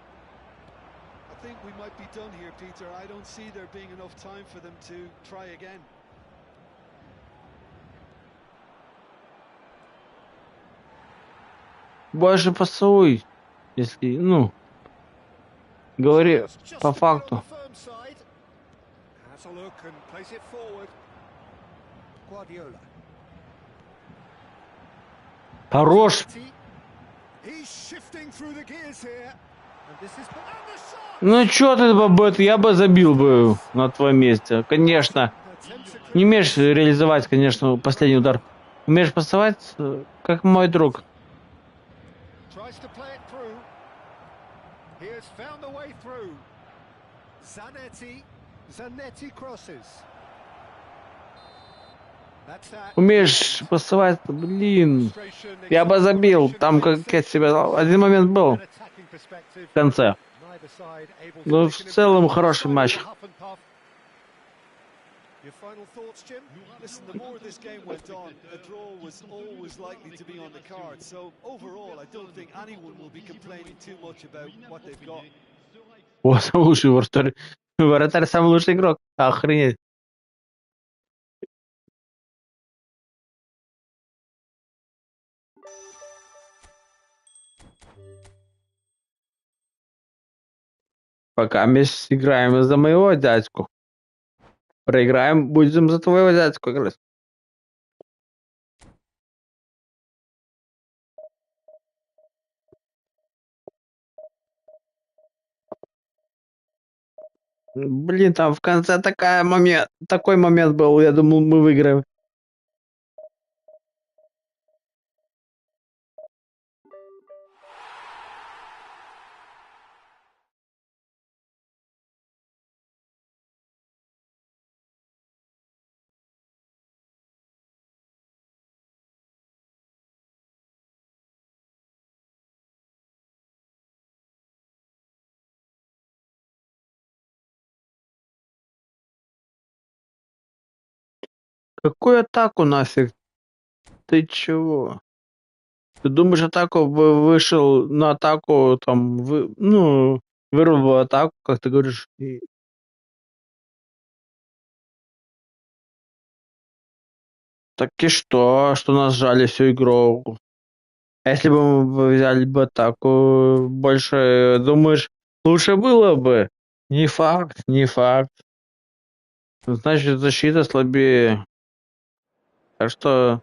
I think we might be done here, Peter. I don't see there being enough time for them to try again. Больше пасуй. Если, ну, говори Just по a bit on факту. the firm side. Has a look and plays it forward. Guardiola. Хорош. He's shifting through the gears here. And this is and the shot. Ну чё ты, бабет, я бы забил бы на твоем месте. Конечно. Attempts to Не clear. умеешь реализовать, конечно, последний удар. Умеешь пасовать, как мой друг. Tries to play it through. He has found a way through. Zanetti crosses. That's that. Умеешь пасовать, блин. Frustration, Я бы забил. Там как я себя... Один момент был an attacking perspective. в конце. Neither side able to Ну, make в an целом improvement. хороший матч. Huff and puff. Your final thoughts, Jim? Listen, the more this game went on, a draw was always likely to be on the card. So overall, I don't think anyone will be complaining too much about what they've got. О, самый лучший вратарь. Вратарь самый лучший игрок. Охренеть. Пока мы играем за моего дядьку. Проиграем, будем за твоего дядьку играть. Блин, там в конце такой момент был, я думал, мы выиграем. Какую атаку нафиг? Ты чего? Ты думаешь, атаку вышел на атаку, там, вырвал атаку, как ты говоришь? Так и что? Что нас сжали всю игру? А если бы мы взяли бы атаку больше, думаешь, лучше было бы? Не факт, не факт. Значит, защита слабее. Так что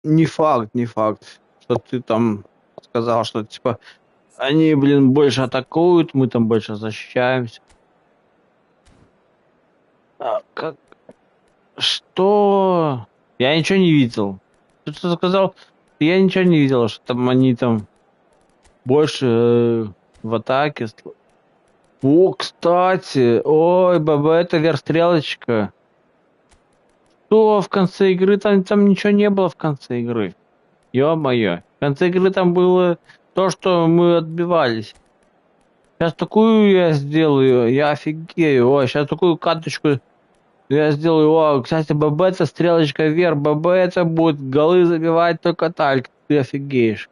не факт, не факт, что ты там сказал, что типа они, блин, больше атакуют, мы там больше защищаемся. Как? Что? Я ничего не видел. Ты что сказал? Я ничего не видел, что там они там больше в атаке. О, кстати, ой, баба, это стрелочка. Что в конце игры? Там ничего не было в конце игры. Ё-моё. В конце игры там было то, что мы отбивались. Сейчас такую я сделаю, я офигею. Ой, сейчас такую каточку я сделаю. О, кстати, ББ-то стрелочка вверх. ББ-то будет голы забивать только так. Ты офигеешь.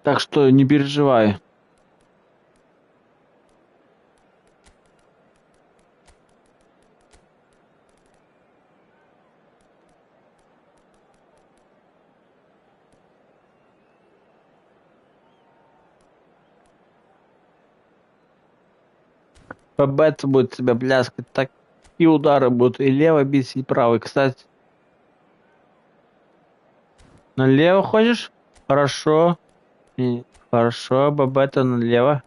Так что не переживай. ББ-то будет тебя пляскать. Такие удары будут. И левый бить, и правый. Кстати. Налево ходишь? Хорошо. Хорошо, ББ-то налево.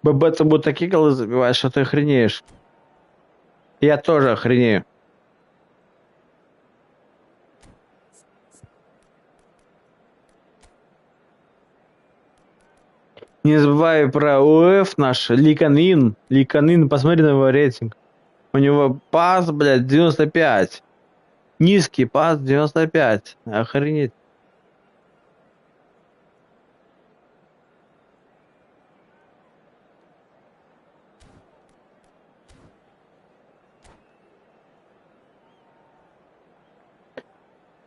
ББ-то будут такие голы забивать, что ты охренеешь. Я тоже охренею. Не забывай про УФ наш, Ликанин. Ликанин, посмотри на его рейтинг. У него пас, блядь, 95. Низкий пас 95. Охренеть.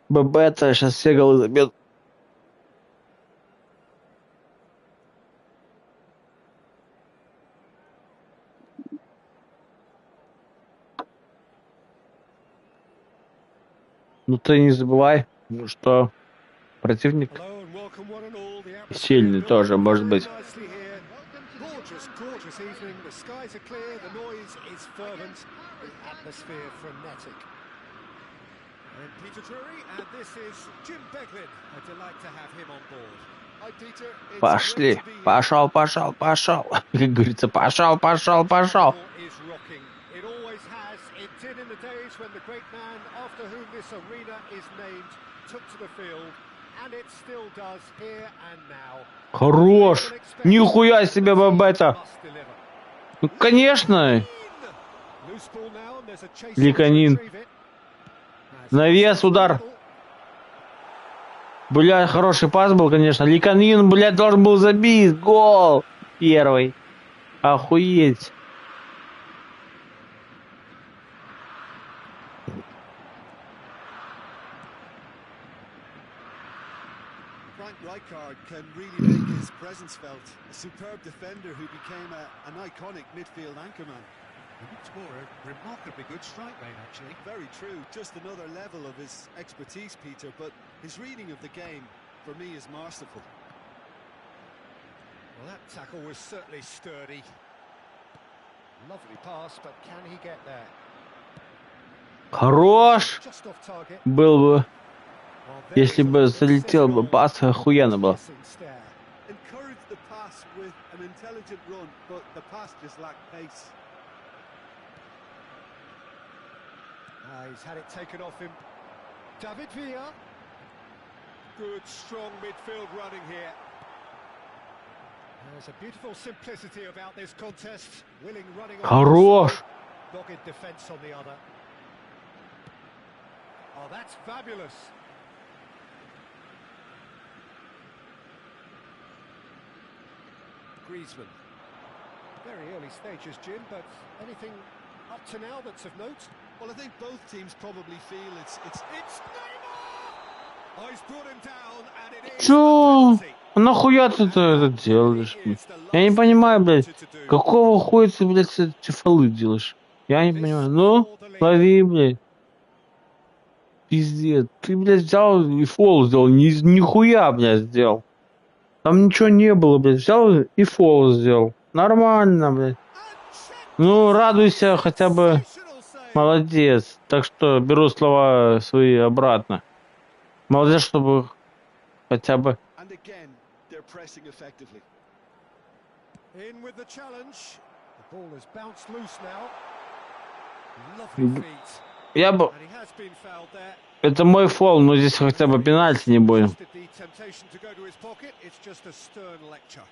ББ-то сейчас все голы забьет. Ну ты не забывай, что противник сильный тоже может быть. Gorgeous evening. The skies are clear, the noise is fervent, the atmosphere frenetic. I'm Peter Drury, and this is Jim Beglin. A delight to have him on board. Hi, Peter. Пошли. Пошел. Как говорится, пошел. Is rocking. It always has. It did in the days when the great man after whom this arena is named took to the field. And it still does here and now. Хорош! Нихуя себе, бабета! Ну, конечно! Loose ball now, and there's a chase on to Ликанин. retrieve it. Навес, удар. Бля, хороший пас был, конечно. Ликанин, блядь, должен был забить. Гол! Первый. Охуеть. Frank Rijkaard can really make his presence felt. A superb defender who became an iconic midfield anchorman. It's more a remarkably good strike rate, actually. Very true. Just another level of his expertise, Peter, but his reading of the game, for me, is masterful. Well, that tackle was certainly sturdy. Lovely pass, but can he get there? Хорош! Just off target. Был бы, Well, there если is a бы look that залетел says бы goal. пас, охуенно было. Passing stare. Encouraged the pass with an intelligent run, but the pass just lacked pace. He's had it taken off him. David Villa. Good, strong midfield running here. There's a beautiful simplicity about this contest. Willing running on one Хорош! side, dogged defence on the other. Oh, that's fabulous. Griezmann. Very early stages, Jim, but anything up to now that's of note? Well, I think both teams probably feel it's Neymar! Oh, he's brought him down, and it is Чё? a penalty. Нахуя ты это делаешь? Я не понимаю, блядь. Какого хуя ты, блядь, эти фолы делаешь? Я не понимаю. Ну, лови, блядь. Пиздец. Ты, блядь, взял и фол сделал. Нихуя, блядь, сделал. Там ничего не было, блядь. Взял и фол сделал. Нормально, блядь. Ну, радуйся хотя бы. Молодец. Так что беру слова свои обратно. Молодец, чтобы хотя бы... and again they're pressing effectively. In with the challenge. The ball has bounced loose now. Lovely feet. Я бы... And he has been fouled there. Это мой фол, но здесь хотя бы пенальти не будем. Resisted the temptation to go to his pocket. It's just a stern lecture.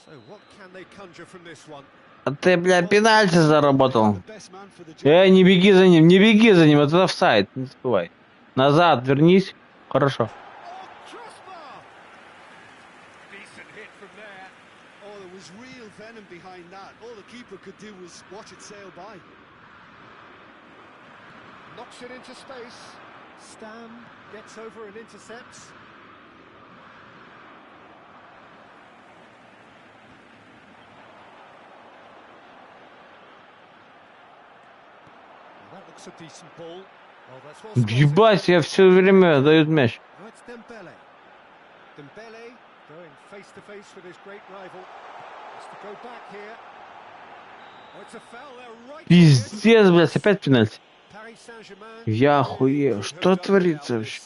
So what can they conjure from this one? А ты, блядь, пенальти заработал. The best man for the job. Не беги за ним, не беги за ним, это офсайд, не забывай. Назад, вернись. Хорошо. Oh, crossbar! Decent hit from there. Oh, there was real venom behind that. All the keeper could do was watch it sail by. Knocks it into space. Stam gets over and intercepts. Well, that looks a decent ball. Oh, that's well spotted. Ебать, я все время дают мяч. Now it's Dembele. Dembele going face to face with his great rival. Has to go back here. Oh, it's a foul there right on the edge. Пиздец, блядь, опять пенальти. Paris Saint-Germain. Я охуею, что творится вообще?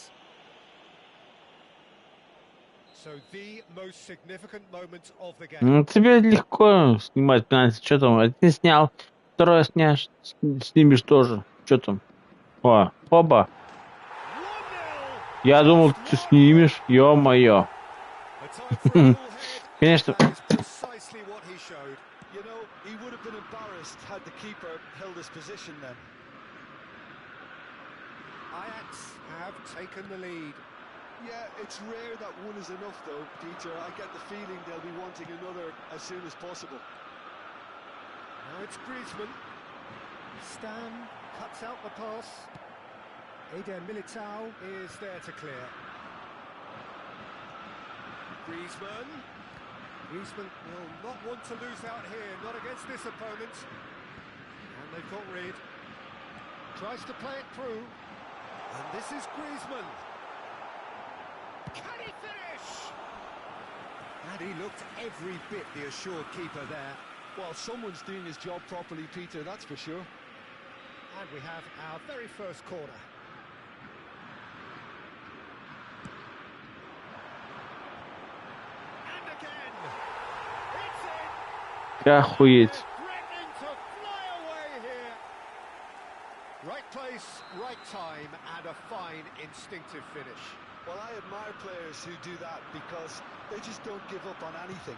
So the most significant moment of the game. Ну, тебе легко снимать пенальти. Что там? Один снял, второй сняешь, снимешь тоже. Что там? О, оба. 1-0. Я думал, ты снимешь. Ё-моё. A time for a full head. Конечно. That is precisely what he showed. You know, he would have been embarrassed had the keeper held his position then. Ajax have taken the lead. Yeah, it's rare that one is enough though, Peter. I get the feeling they'll be wanting another as soon as possible. Now it's Griezmann. Stam cuts out the pass. Eder Militao is there to clear. Griezmann. Griezmann will not want to lose out here, not against this opponent. And they've got rid. Tries to play it through. And this is Griezmann. Can he finish? And he looked every bit the assured keeper there. Well, someone's doing his job properly, Peter, that's for sure. And we have our very first corner. And again, it's in. Охуеть. Threatening to fly away here. Right place, right time, and a fine instinctive finish. Well, I admire players who do that because they just don't give up on anything.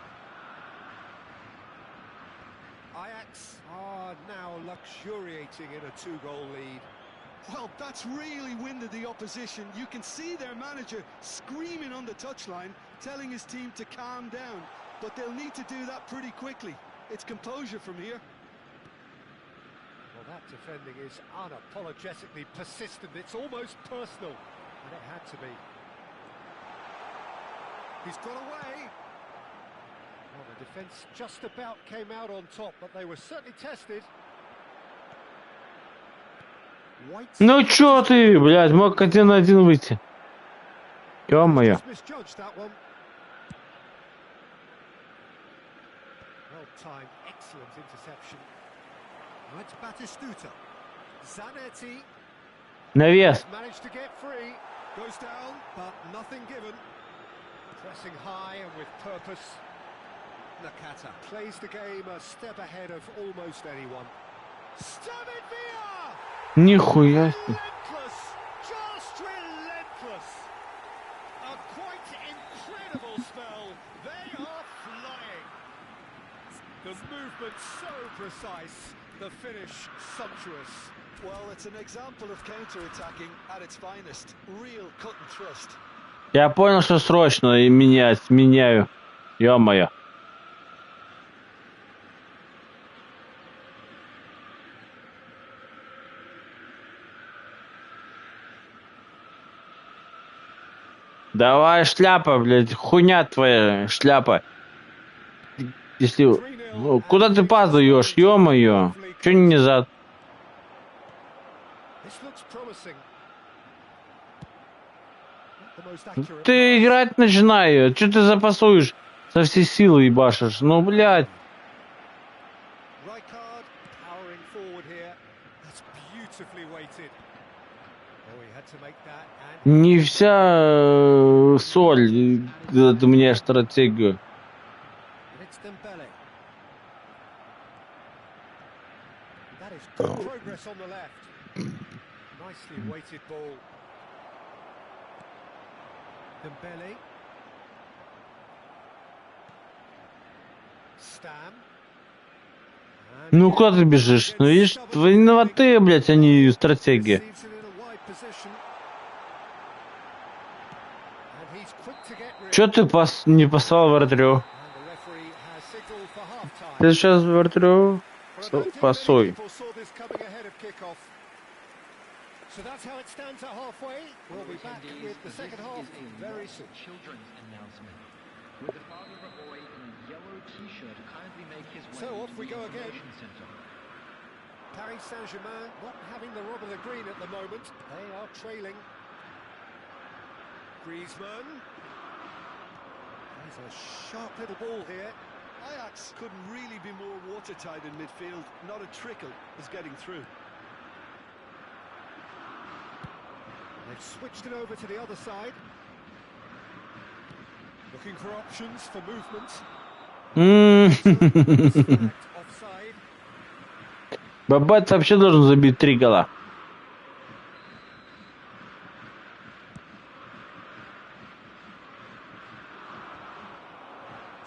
Ajax are now luxuriating in a 2-goal lead. Well, that's really winded the opposition. You can see their manager screaming on the touchline, telling his team to calm down. But they'll need to do that pretty quickly. It's composure from here. Well, that defending is unapologetically persistent. It's almost personal, and it had to be. He's got away. Well, the defence just about came out on top, but they were certainly tested. Ну чё ты, блядь, мог 1-1 выйти. Ё-моё. Well-timed, excellent interception. Right, Batistuta. Zanetti. Навес. Managed to get free. Goes down, but nothing given. Pressing high and with purpose. Nakata plays the game a step ahead of almost anyone. Stabit Villa! Нихуя. Relentless, just relentless. A quite incredible spell. They are flying. The movement so precise, the finish sumptuous. Well, it's an example of counter-attacking at its finest. Real cut and thrust. Я понял, что срочно и меняю. Ё-моё. Давай, шляпа, блядь, хуйня твоя, шляпа. Если... Куда ты пас даешь, ё-моё? Чё не зад? Ты играть начинай, чё ты запасуешь? Со всей силы ебашишь, ну, блядь. Не вся соль, когда ты меняешь стратегию. Ну куда ты бежишь? Ну видишь, виноваты, блядь, они стратегия. Чё ты не послал вратарю? Ты сейчас вратарю пасуй. So that's how it stands at halfway. We'll be back with the second half very soon. Children's announcement. With the father of a boy in a yellow t-shirt kindly make his way so off we go again. Center. Paris Saint-Germain not having the rub of the green at the moment. They are trailing. Griezmann. There's a sharp little ball here. Ajax couldn't really be more watertight in midfield. Not a trickle is getting through. They've switched it over to the other side. Looking for options for movement. Offside. Бабат вообще должен забить 3 гола.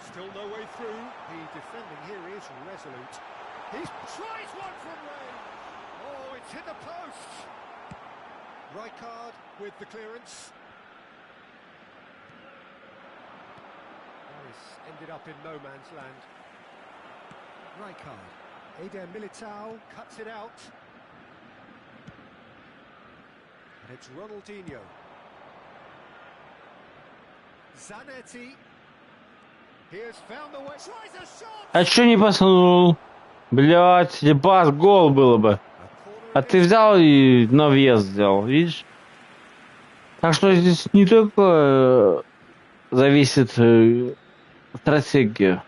Still no way through. The defending here is resolute. He tries one from range. Oh, it's hit the post. Rijkaard with the clearance. Paris ended up in no man's land. Rijkaard. Eder Militao cuts it out. And it's Ronaldinho. Zanetti. He has found the way. Tries a shot. А чё не паснул? Блять, пас, гол было бы. А ты взял и навес сделал, видишь? Так что здесь не только зависит стратегия.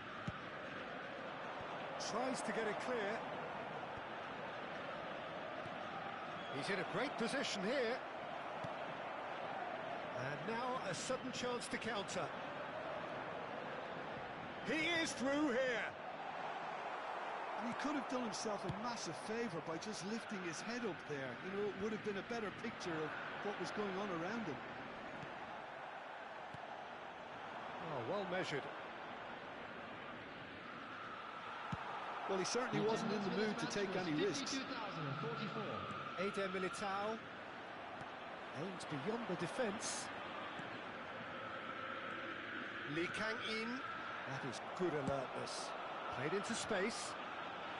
He's in a great position here. And now a sudden chance to counter. He is through here. And he could have done himself a massive favour by just lifting his head up there. You know, it would have been a better picture of what was going on around him. Oh, well measured. Well, he certainly wasn't in the mood to take any risks. 52,044. Eder Militao aims beyond the defence. Lee Kang-in, that is good alertness. Played into space.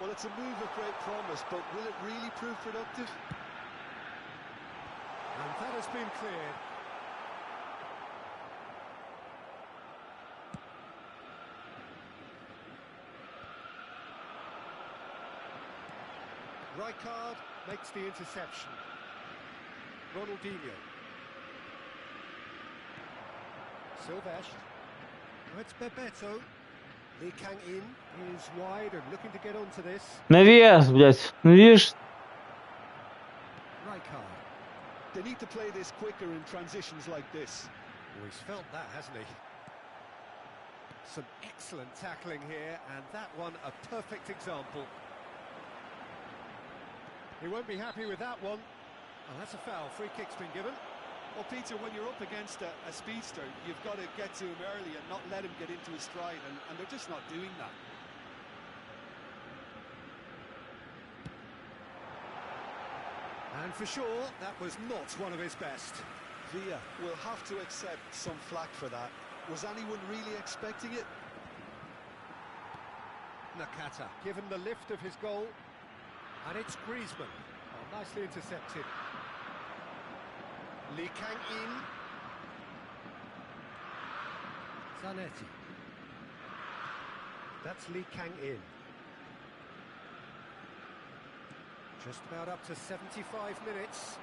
Well, it's a move of great promise, but will it really prove productive? And that has been cleared. Rijkaard makes the interception. Ronaldinho. Silvestre. Oh, it's Bebeto. Lee Kang-in is wide and looking to get onto this. Навес, блядь. Ну видишь? Rijkaard. They need to play this quicker in transitions like this. Oh, he's felt that, hasn't he? Some excellent tackling here, and that one a perfect example. He won't be happy with that one. Oh, that's a foul. Free kick's been given. Well, Peter, when you're up against a speedster, you've got to get to him early and not let him get into his stride, and they're just not doing that. And for sure, that was not one of his best. Villa will have to accept some flack for that. Was anyone really expecting it? Nakata given the lift of his goal, and it's Griezmann. Oh, nicely intercepted. Lee Kang-in. Zanetti. That's Lee Kang-in. Just about up to 75 minutes.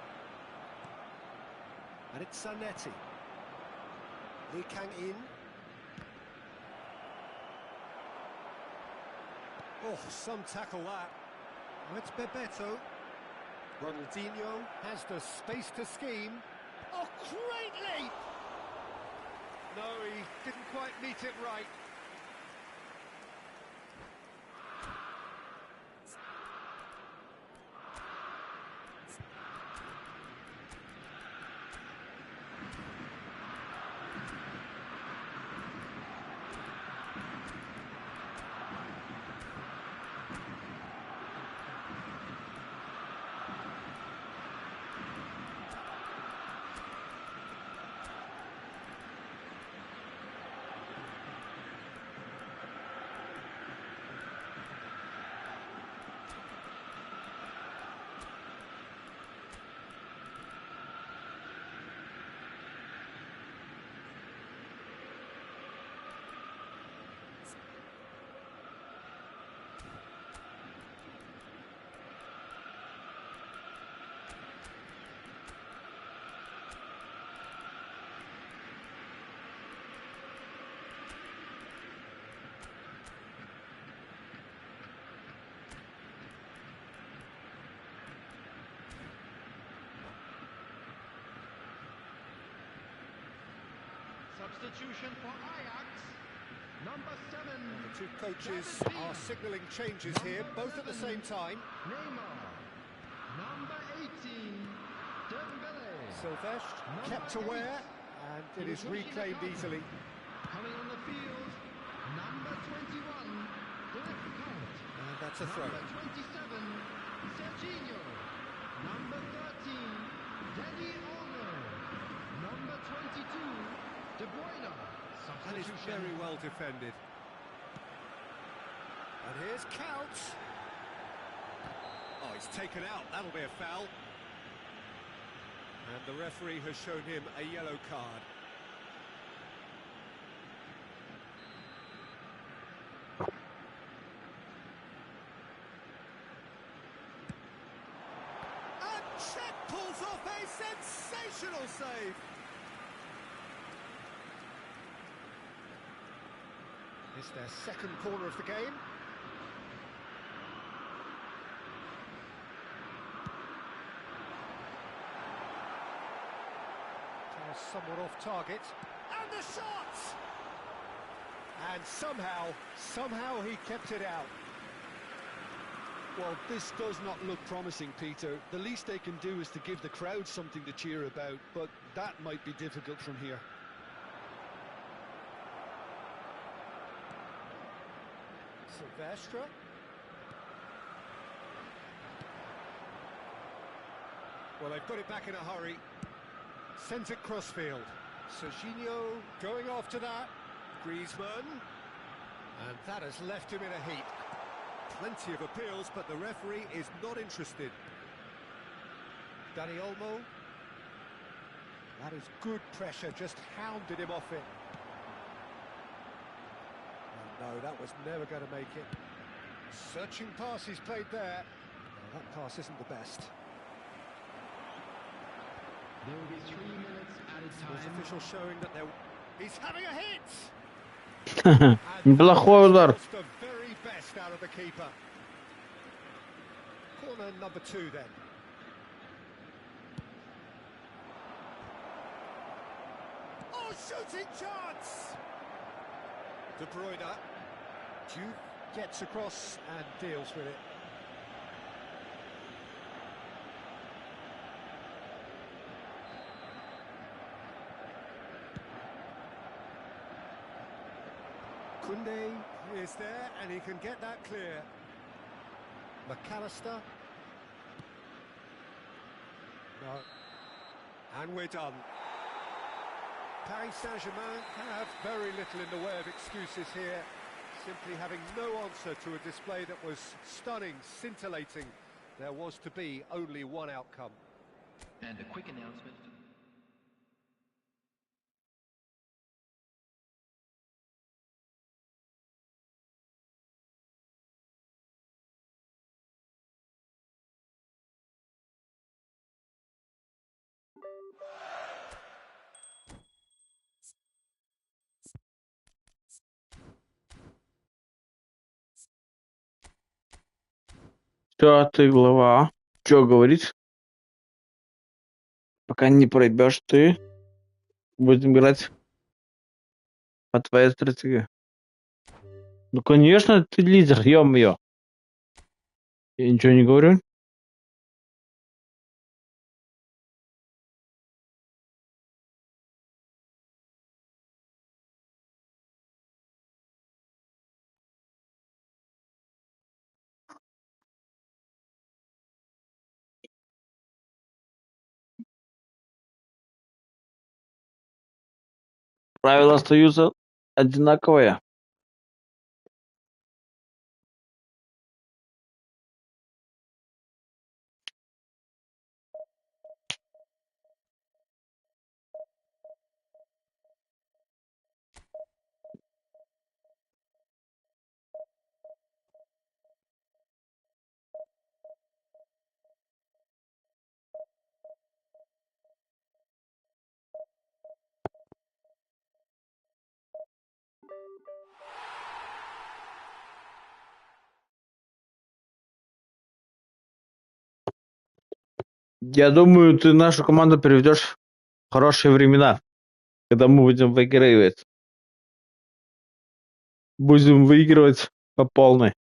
And it's Zanetti. Lee Kang-in. Oh, some tackle that. Oh, it's Bebeto. Ronaldinho has the space to scheme. Oh, great leap! No, he didn't quite meet it right. Substitution for Ajax. Number 7. The two coaches are signalling changes here, both at the same time. Neymar. Number 18. Dembele. Silvestre kept aware, and it is reclaimed easily. Coming on the field. Number 21. And that's a throw. Number 27. Serginho. Number 13. Danny Olmo. Number 22. De Bruyne. And it's very well defended. And here's Count. Oh, he's taken out. That'll be a foul. And the referee has shown him a yellow card. And Cech pulls off a sensational save. It's their second corner of the game. Somewhat off target. And the shot! And somehow he kept it out. Well, this does not look promising, Peter. The least they can do is to give the crowd something to cheer about, but that might be difficult from here. Silvestre. Well, they've got it back in a hurry. Sends it crossfield. Serginho going after that. Griezmann. And that has left him in a heap. Plenty of appeals, but the referee is not interested. Dani Olmo. That is good pressure, just hounded him off it. Oh, no, that was never going to make it. Searching pass he's played there. No, that pass isn't the best. There will be 3 minutes added There's time. official showing that he's having a hit. Неплохой удар. That's the very best out of the keeper. Corner number 2 then. Oh, shooting chance! De Bruyne. Juve gets across and deals with it. Koundé is there and he can get that clear. McAllister. No. And we're done. Paris Saint-Germain have very little in the way of excuses here, simply having no answer to a display that was stunning, scintillating. There was to be only one outcome. And a quick announcement. Что ты, глава? Что говорить? Пока не пройдешь ты, будем играть по твоей стратегии. Ну, конечно, ты лидер, ё-моё. Я ничего не говорю. Правила остаются одинаковые. Я думаю, ты нашу команду переведешь в хорошие времена, когда мы будем выигрывать. Будем выигрывать по полной.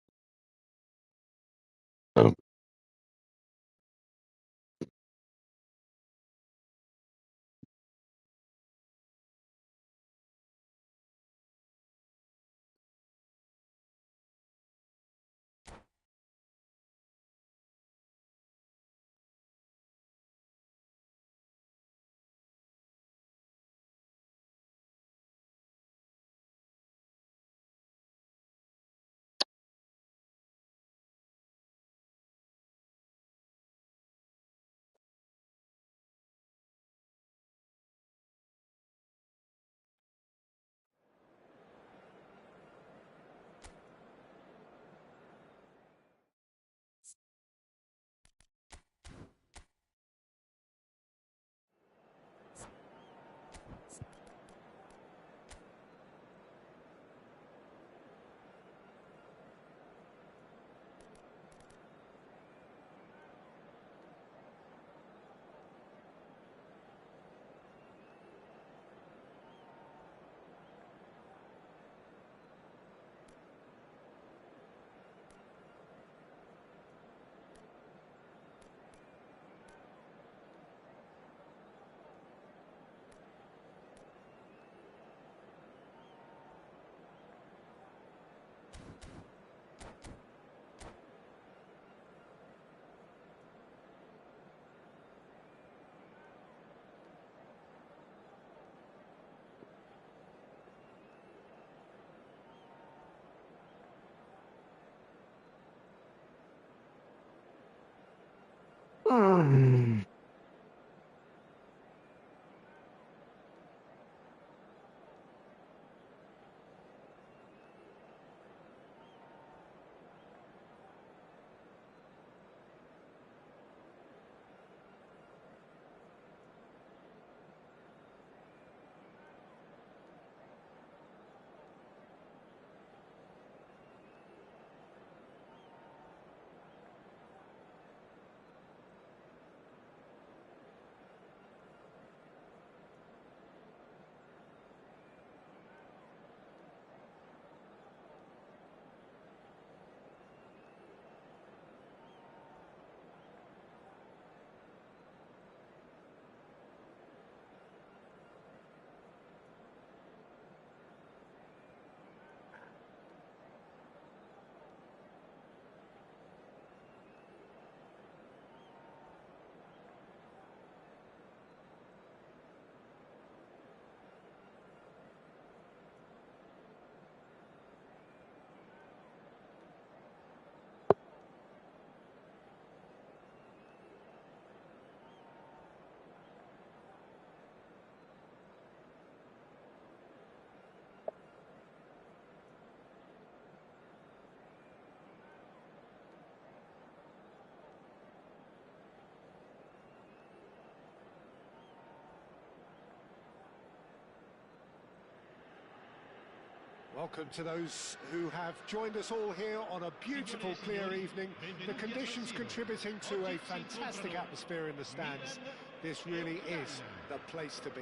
Welcome to those who have joined us all here on a beautiful, clear evening. The conditions contributing to a fantastic atmosphere in the stands. This really is the place to be.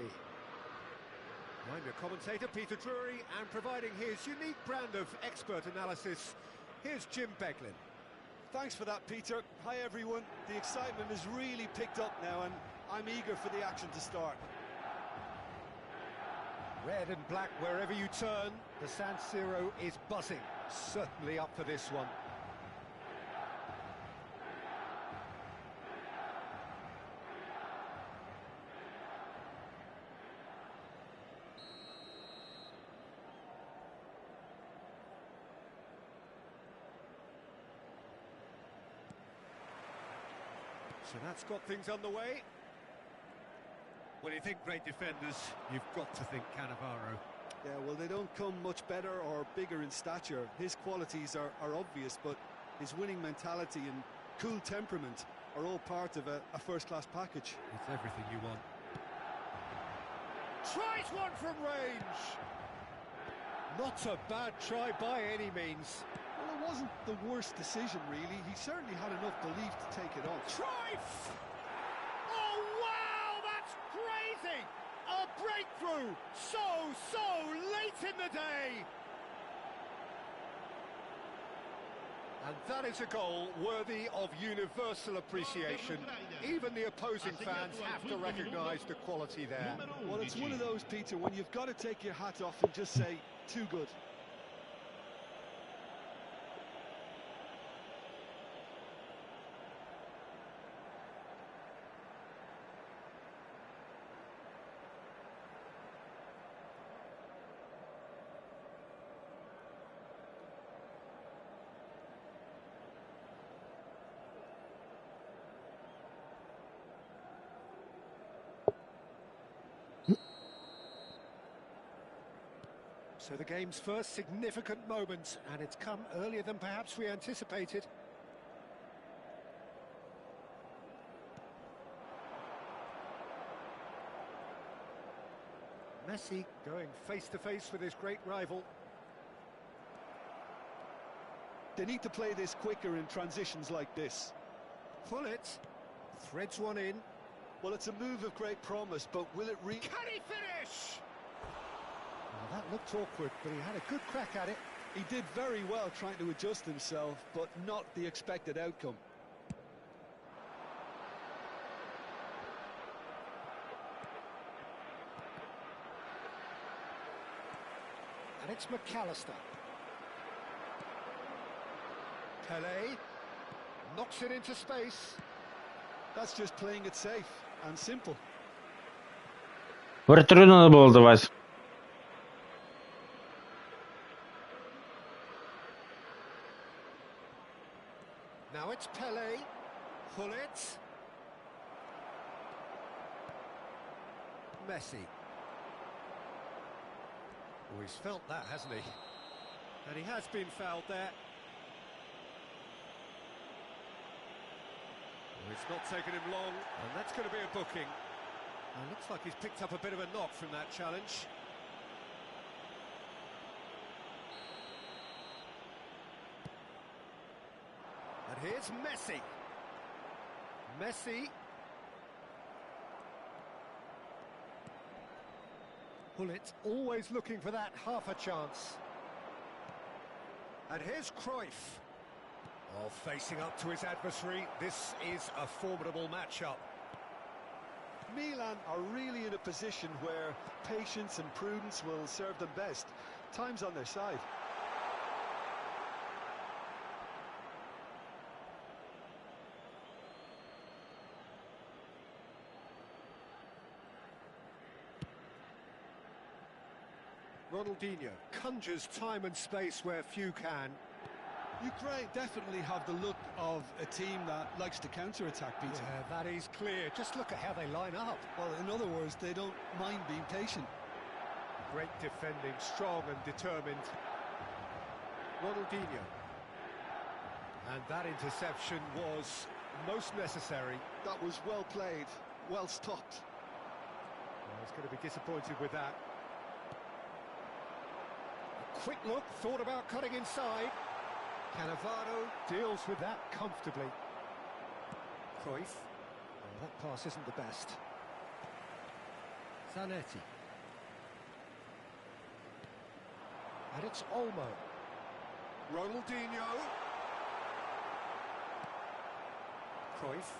I'm your commentator, Peter Drury, and providing his unique brand of expert analysis, here's Jim Beglin. Thanks for that, Peter. Hi, everyone. The excitement has really picked up now, and I'm eager for the action to start. Red and black wherever you turn, the San Siro is buzzing. Certainly up for this one. So that's got things underway. When you think great defenders, you've got to think Cannavaro. Yeah, well, they don't come much better or bigger in stature. His qualities are obvious, but his winning mentality and cool temperament are all part of a first-class package. It's everything you want. Tries one from range. Not a bad try by any means. Well, it wasn't the worst decision, really. He certainly had enough belief to take it off. Try! Oh, wow, that's crazy! A breakthrough so late in the day! And that is a goal worthy of universal appreciation. Even the opposing fans have to recognise the quality there. Well, it's one of those, Peter, when you've got to take your hat off and just say, too good. So the game's first significant moment, and it's come earlier than perhaps we anticipated. Messi going face-to-face with his great rival. They need to play this quicker in transitions like this. Pull it, threads one in. Well, it's a move of great promise, but will it reach? Can he finish? Well, that looked awkward, but he had a good crack at it. He did very well trying to adjust himself, but not the expected outcome. And it's McAllister. Pelé knocks it into space. That's just playing it safe and simple. Вратарю надо было давать. Now it's Pelé. Pull it. Messi. Oh, he's felt that, hasn't he? And he has been fouled there. Well, it's not taken him long, and that's going to be a booking. And looks like he's picked up a bit of a knock from that challenge. And here's Messi. Messi. Hullet always looking for that half a chance. And here's Cruyff. Oh, facing up to his adversary, this is a formidable matchup. Milan are really in a position where patience and prudence will serve them best. Time's on their side. Ronaldinho conjures time and space where few can. Ukraine definitely have the look of a team that likes to counter-attack, Peter. Yeah, that is clear. Just look at how they line up. Well, in other words, they don't mind being patient. Great defending, strong and determined. Ronaldinho. And that interception was most necessary. That was well played, well stopped. Well, he's going to be disappointed with that. A quick look, thought about cutting inside. Cannavaro deals with that comfortably. Cruyff. Oh, that pass isn't the best. Zanetti. And it's Olmo. Ronaldinho. Cruyff.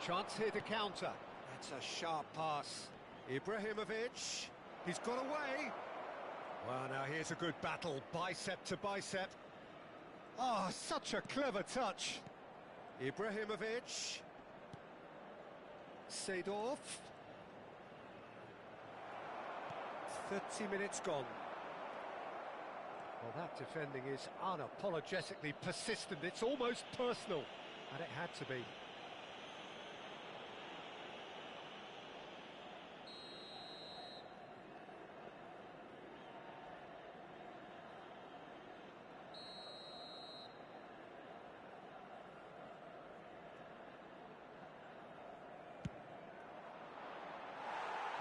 Chance here to counter. That's a sharp pass. Ibrahimovic. He's got away. Well, now here's a good battle, bicep to bicep. Oh, such a clever touch. Ibrahimovic. Seedorf. 30 minutes gone. Well, that defending is unapologetically persistent. It's almost personal, and it had to be.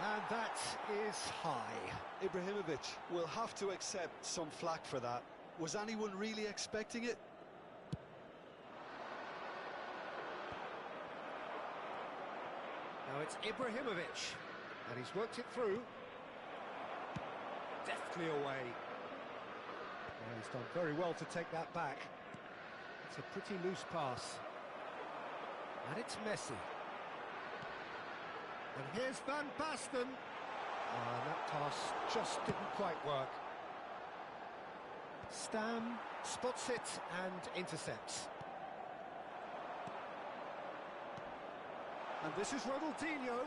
And that is high. Ibrahimovic will have to accept some flack for that. Was anyone really expecting it? Now it's Ibrahimovic, and he's worked it through. Deftly away. Well, he's done very well to take that back. It's a pretty loose pass. And it's Messi. And here's Van Basten. And that pass just didn't quite work. Stam spots it and intercepts. And this is Ronaldinho.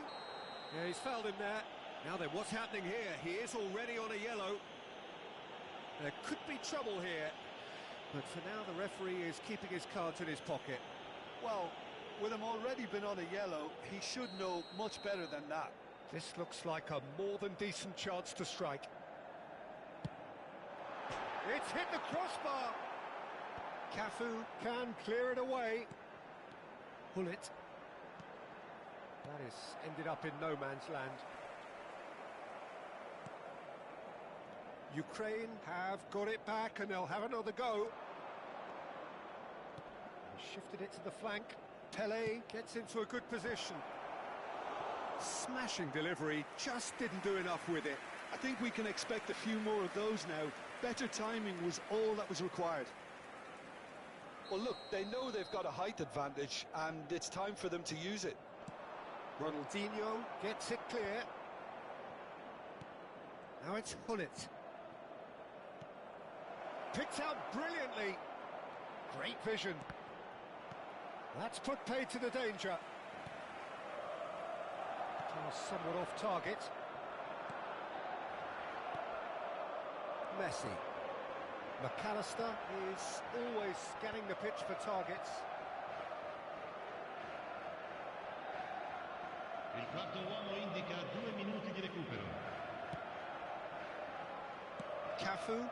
Yeah, he's fouled him there. Now then, what's happening here? He is already on a yellow. There could be trouble here. But for now, the referee is keeping his cards in his pocket. Well, with him already been on a yellow, he should know much better than that. This looks like a more than decent chance to strike. It's hit the crossbar. Cafu can clear it away. Hullet. That is ended up in no man's land. Ukraine have got it back and they'll have another go. He shifted it to the flank. Pele gets into a good position. Smashing delivery, just didn't do enough with it. I think we can expect a few more of those now. Better timing was all that was required. Well, look, they know they've got a height advantage, and it's time for them to use it. Ronaldinho gets it clear. Now it's Hullet. Picked out brilliantly. Great vision. That's put paid to the danger. Somewhat off target. Messi. McAllister is always scanning the pitch for targets. Il quarto uomo indica 2 minuti di recupero. Cafu.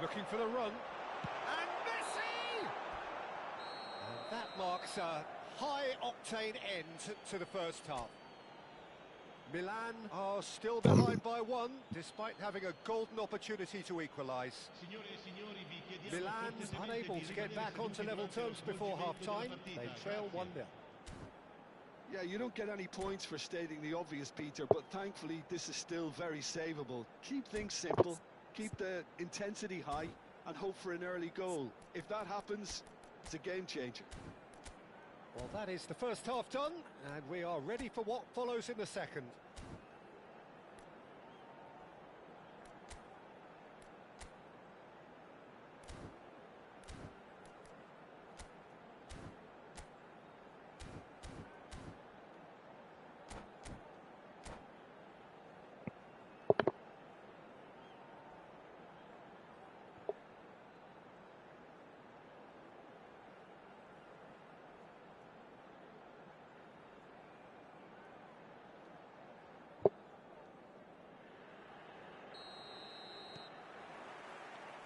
Looking for the run. And Messi! And that marks a high-octane end to the first half. Milan are still behind by one, despite having a golden opportunity to equalise. Milan unable to get back onto level terms before half-time. They trail 1-0. Yeah, you don't get any points for stating the obvious, Peter, but thankfully this is still very savable. Keep things simple, keep the intensity high, and hope for an early goal. If that happens, it's a game changer. Well, that is the first half done, and we are ready for what follows in the second.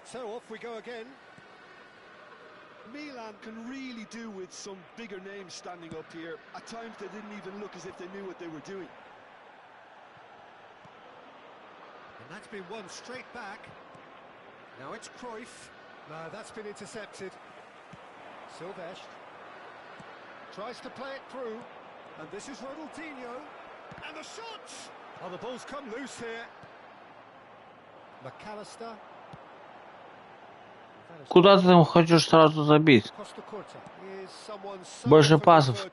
So off we go again. Milan can really do with some bigger names standing up here. At times they didn't even look as if they knew what they were doing. And that's been won straight back. Now it's Cruyff. No, that's been intercepted. Silvesh tries to play it through. And this is Ronaldinho. And the shot! Oh, the ball's come loose here. McAllister. Куда ты там хочешь сразу забить? Больше пасов.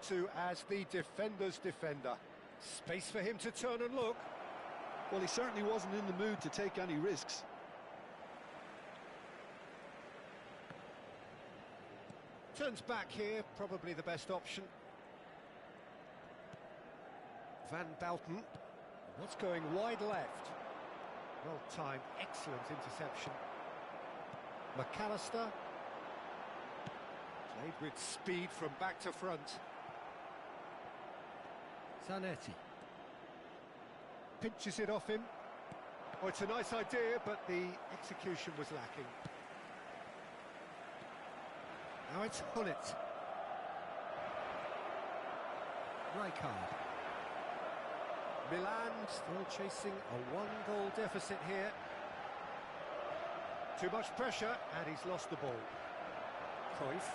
Space for him to turn and look. Well, he certainly wasn't in the mood to take any risks. Turns back here, probably the best option. Van Bouten. That's going wide left. Well timed, excellent interception. McAllister. Played with speed from back to front. Zanetti. Pinches it off him. Oh, it's a nice idea, but the execution was lacking. Now it's Hullet. Rijkaard. Milan still chasing a one-goal deficit here. Too much pressure, and he's lost the ball. Cruyff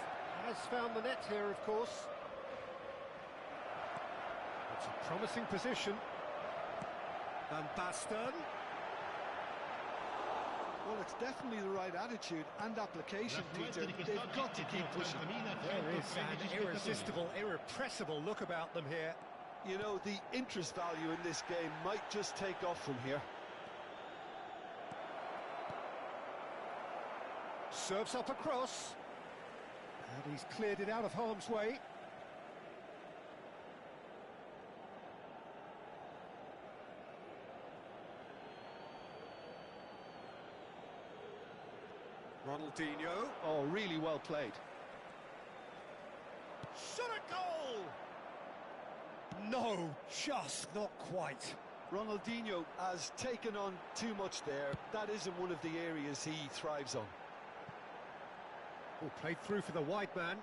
has found the net here, of course. It's a promising position. Van Basten. Well, it's definitely the right attitude and application, Peter. They've got to keep pushing. There is an irresistible, irrepressible look about them here. You know, the interest value in this game might just take off from here. Serves up across. And he's cleared it out of harm's way. Ronaldinho. Oh, really well played. Shot a goal! No, just not quite. Ronaldinho has taken on too much there. That isn't one of the areas he thrives on. Oh, played through for the wide man.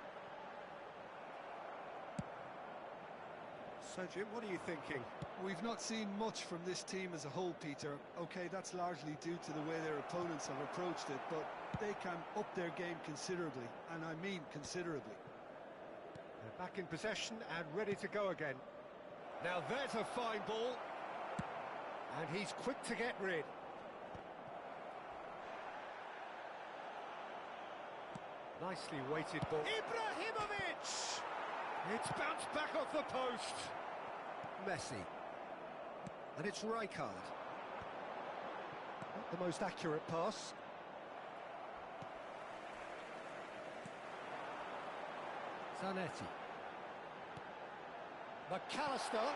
So, Jim, what are you thinking? We've not seen much from this team as a whole, Peter. OK, that's largely due to the way their opponents have approached it, but they can up their game considerably, and I mean considerably. They're back in possession and ready to go again. Now there's a fine ball. And he's quick to get rid. Nicely weighted ball. Ibrahimovic! It's bounced back off the post. Messi. And it's Rijkaard. Not the most accurate pass. Zanetti. McAllister.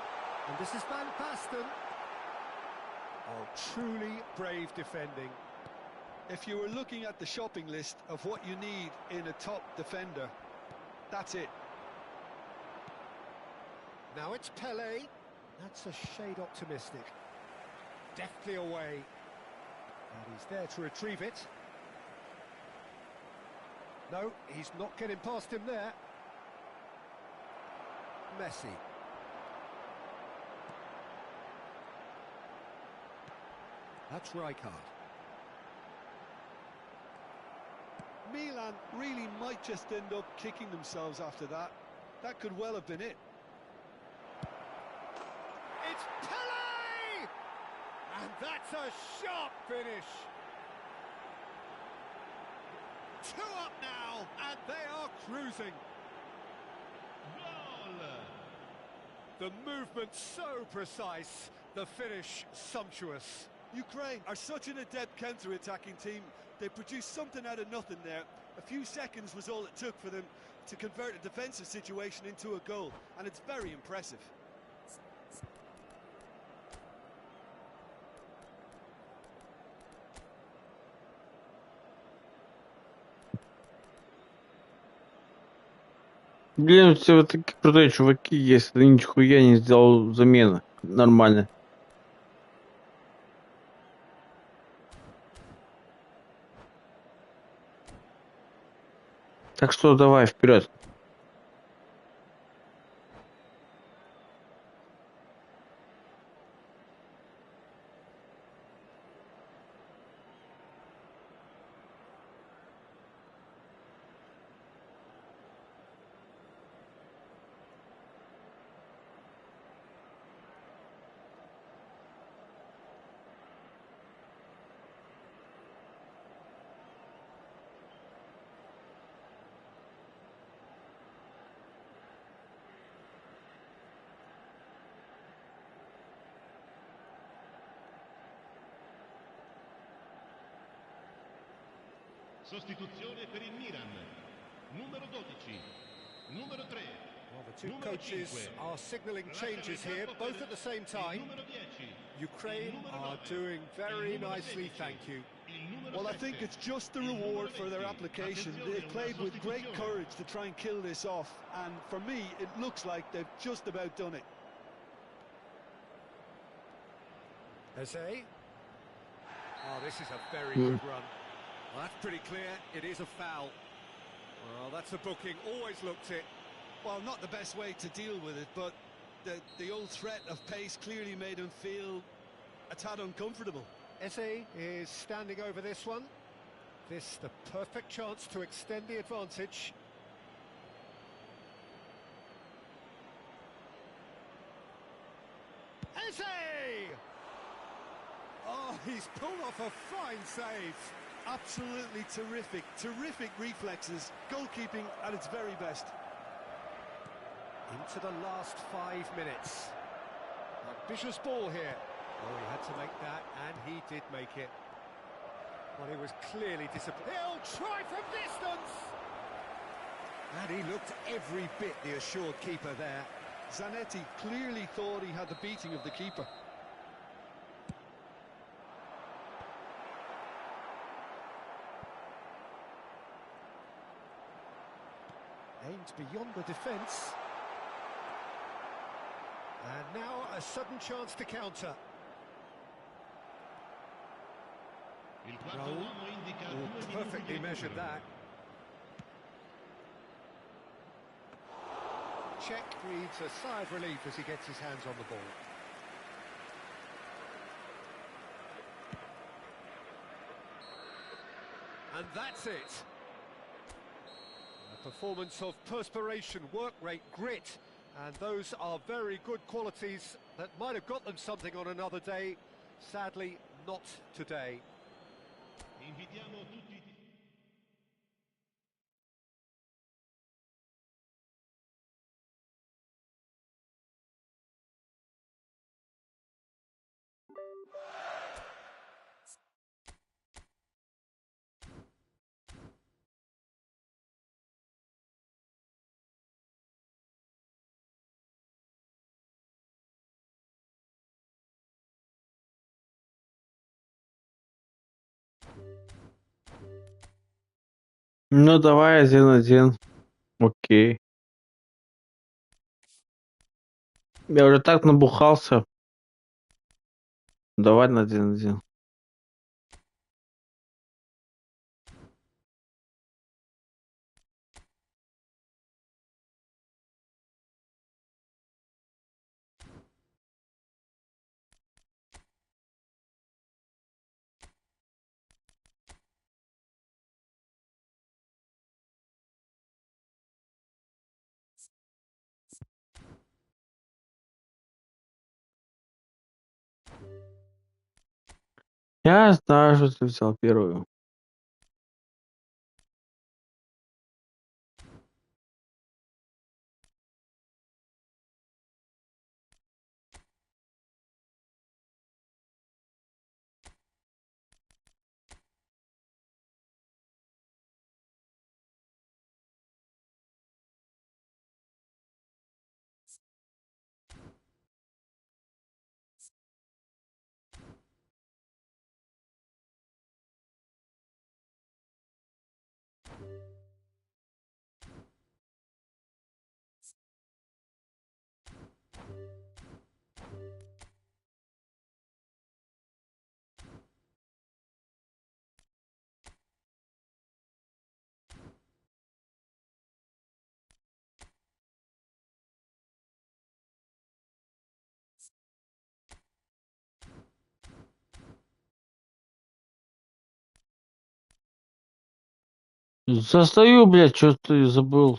And this is Van Basten. Oh, truly brave defending. If you were looking at the shopping list of what you need in a top defender, That's it. Now it's Pele. That's a shade optimistic. Deftly away. And he's there to retrieve it. No, he's not getting past him there. Messi. That's Rijkaard. Milan really might just end up kicking themselves after that. That could well have been it. It's Pele! And that's a sharp finish. 2 up now, and they are cruising. Goal! The movement so precise, the finish sumptuous. Ukraine are such an adept counter-attacking team. They produced something out of nothing there. A few seconds was all it took for them to convert a defensive situation into a goal, and it's very impressive. Блин, все вот такие крутые чуваки, если нихуя не сделал замены. Нормально. Так что давай вперед. Sostituzione per il Milan. Numero 12. Numero 3. Well, the two coaches are signalling changes here, both at the same time. Ukraine are doing very nicely, thank you. Well, I think it's just the reward for their application. They've played with great courage to try and kill this off, and for me, it looks like they've just about done it. Eze. Oh, this is a very good run. Well, that's pretty clear. It is a foul. Well, that's a booking. Always looked it. Well, not the best way to deal with it, but the old threat of pace clearly made him feel a tad uncomfortable. Eze is standing over this one. This the perfect chance to extend the advantage. Eze! Oh, he's pulled off a fine save. Absolutely terrific, terrific reflexes, goalkeeping at its very best. Into the last 5 minutes. Ambitious ball here. Oh, he had to make that, and he did make it. Well, he was clearly disappointed. He'll try from distance! And he looked every bit the assured keeper there. Zanetti clearly thought he had the beating of the keeper. Aimed beyond the defence. And now a sudden chance to counter. Raul perfectly measured that. Czech breathes a sigh of relief as he gets his hands on the ball. And that's it. A performance of perspiration, work rate, grit, and those are very good qualities that might have got them something on another day. Sadly, not today. Invitiamo tutti. Ну давай 1-1. Окей. Я уже так набухался. Давай на 1-1. Я знаю, что ты взял первую. Застаю, блядь, что ты забыл.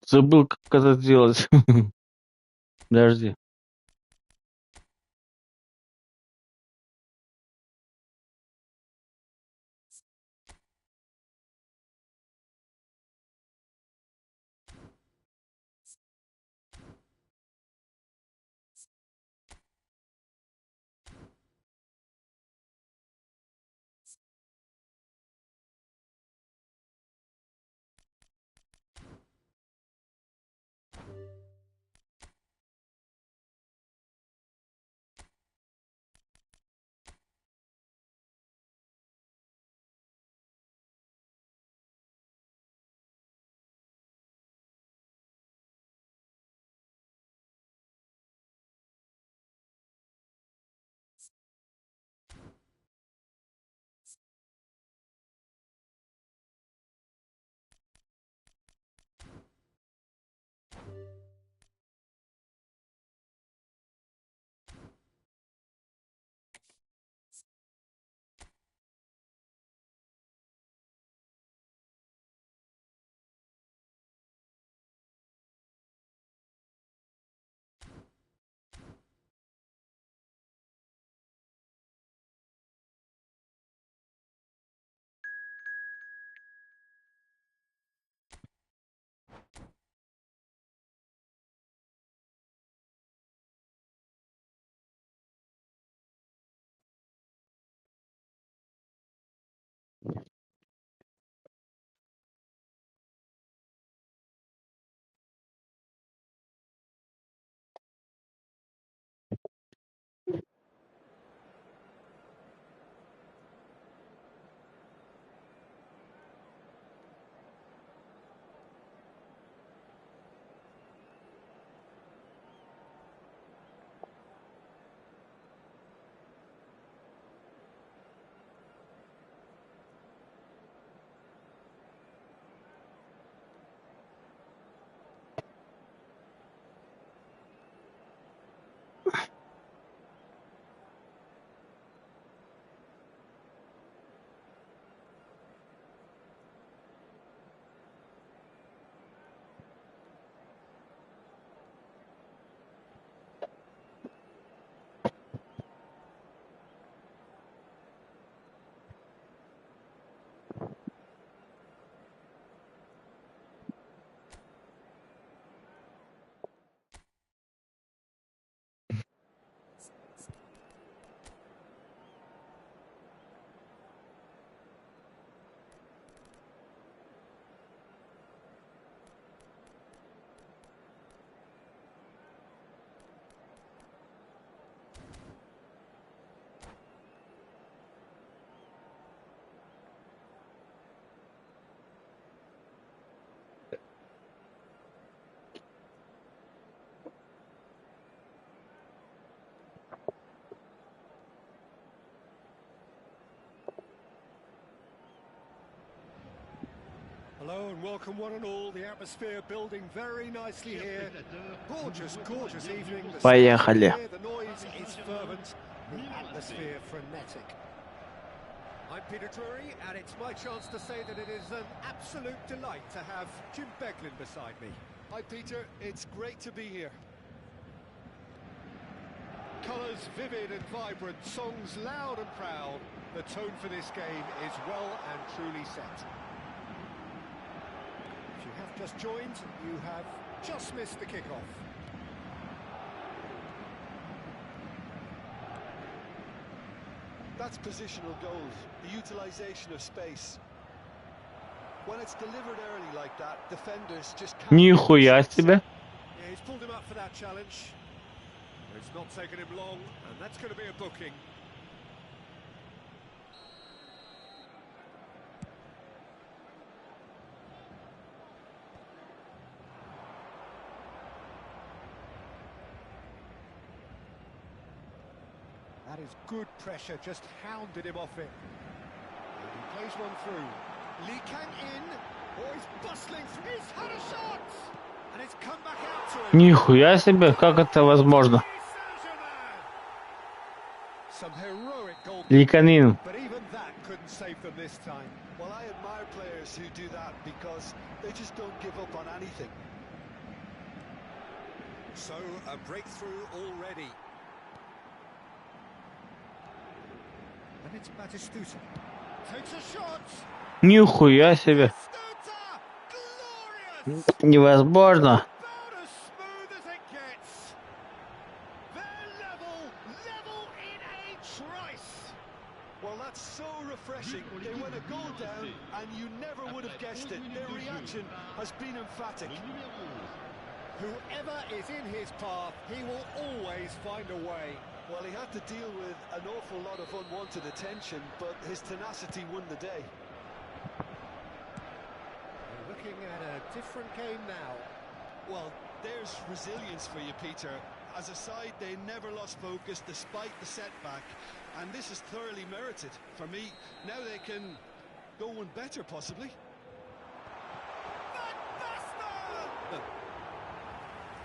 Забыл, как это делать. Подожди. Hello and welcome one and all. The atmosphere building very nicely here. Gorgeous, gorgeous evening. The Поехали. the noise is fervent, the atmosphere frenetic. I'm Peter Drury, and it's my chance to say that it is an absolute delight to have Jim Beglin beside me. Hi, Peter. It's great to be here. Colours vivid and vibrant, songs loud and proud. The tone for this game is well and truly set. If you have just joined, you have just missed the kickoff. That's positional goals, the utilisation of space. When it's delivered early like that, defenders just can't... Нихуя себе. Yeah, he's pulled him up for that challenge. It's not taken him long, and that's going to be a booking. That is good pressure, just hounded him off it. And he plays one through. Lee Kang in. Oh, he's bustling through. He's had a shot! And it's come back out to him. Нихуя себе, как это возможно? Some heroic goal. Ликанин. But even that couldn't save them this time. Well, I admire players who do that because they just don't give up on anything. So, a breakthrough already. And it's Batistuta. Takes a shot. Нихуя себе. Batistuta! Glorious! Невозможно. About as smooth as it gets. They're level in a trice. Well, that's so refreshing. They went a goal down and you never would have guessed it. Their reaction has been emphatic. Whoever is in his path, he will always find a way. Well, he had to deal with an awful lot of unwanted attention, but his tenacity won the day. We're looking at a different game now. Well, there's resilience for you, Peter. As a side, they never lost focus despite the setback, and this is thoroughly merited. For me, now they can go one better, possibly.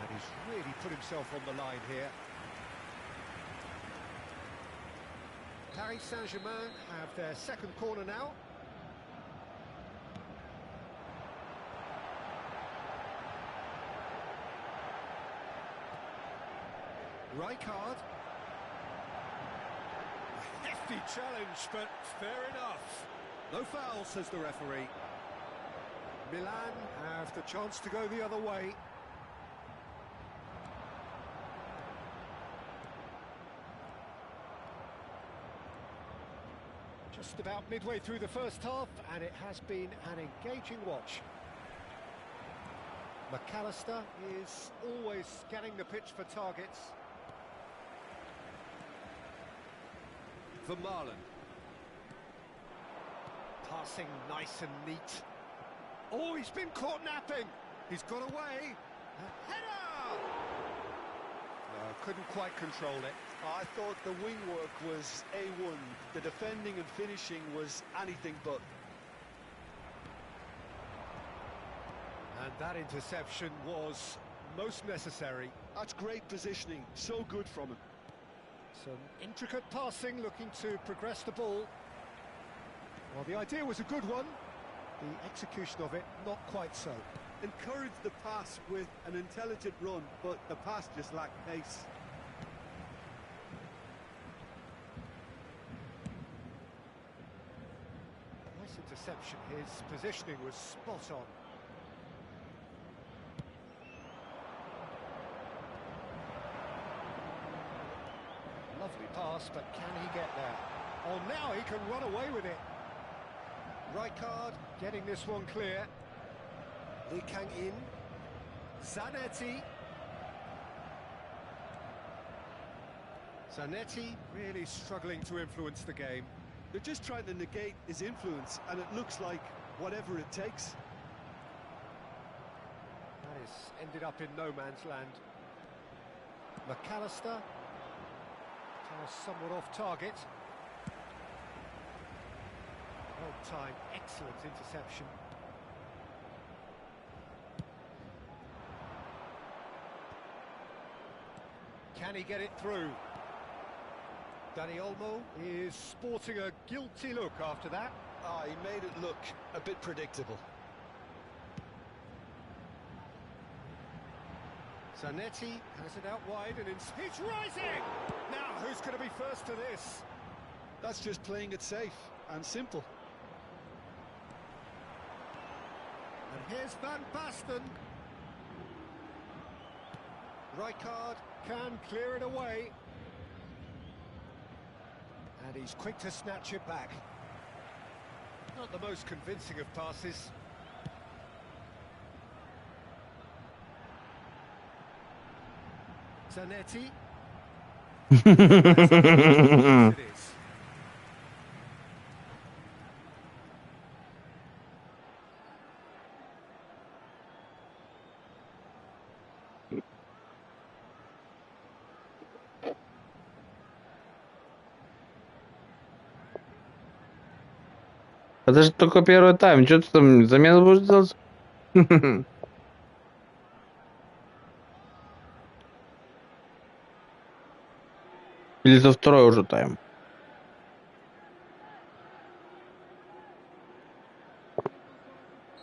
And he's really put himself on the line here. Paris Saint-Germain have their second corner now. Rijkaard. A hefty challenge, but fair enough. No foul, says the referee. Milan have the chance to go the other way. Just about midway through the first half, and it has been an engaging watch. McAllister is always scanning the pitch for targets. Vermaelen. Passing nice and neat. Oh, he's been caught napping. He's got away. A header! No, couldn't quite control it. I thought the wing work was A1. The defending and finishing was anything but. And that interception was most necessary. That's great positioning. So good from him. Some intricate passing, looking to progress the ball. Well, the idea was a good one. The execution of it, not quite so. Encouraged the pass with an intelligent run, but the pass just lacked pace. Nice interception. His positioning was spot on. Lovely pass, but can he get there? Oh, now he can run away with it. Rijkaard getting this one clear. Lee Kang in. Zanetti. Zanetti really struggling to influence the game. They're just trying to negate his influence, and it looks like whatever it takes. That is ended up in no man's land. McAllister. Somewhat off target. Well timed, excellent interception. Can he get it through? Dani Olmo is sporting a guilty look after that. Ah, he made it look a bit predictable. Zanetti has it out wide and he's rising! Now, who's going to be first to this? That's just playing it safe and simple. And here's Van Basten. Rijkaard can clear it away. And he's quick to snatch it back. Not the most convincing of passes. Zanetti. It is. Это же только первый тайм. Что ты там замену будешь делать? Или за второй уже тайм?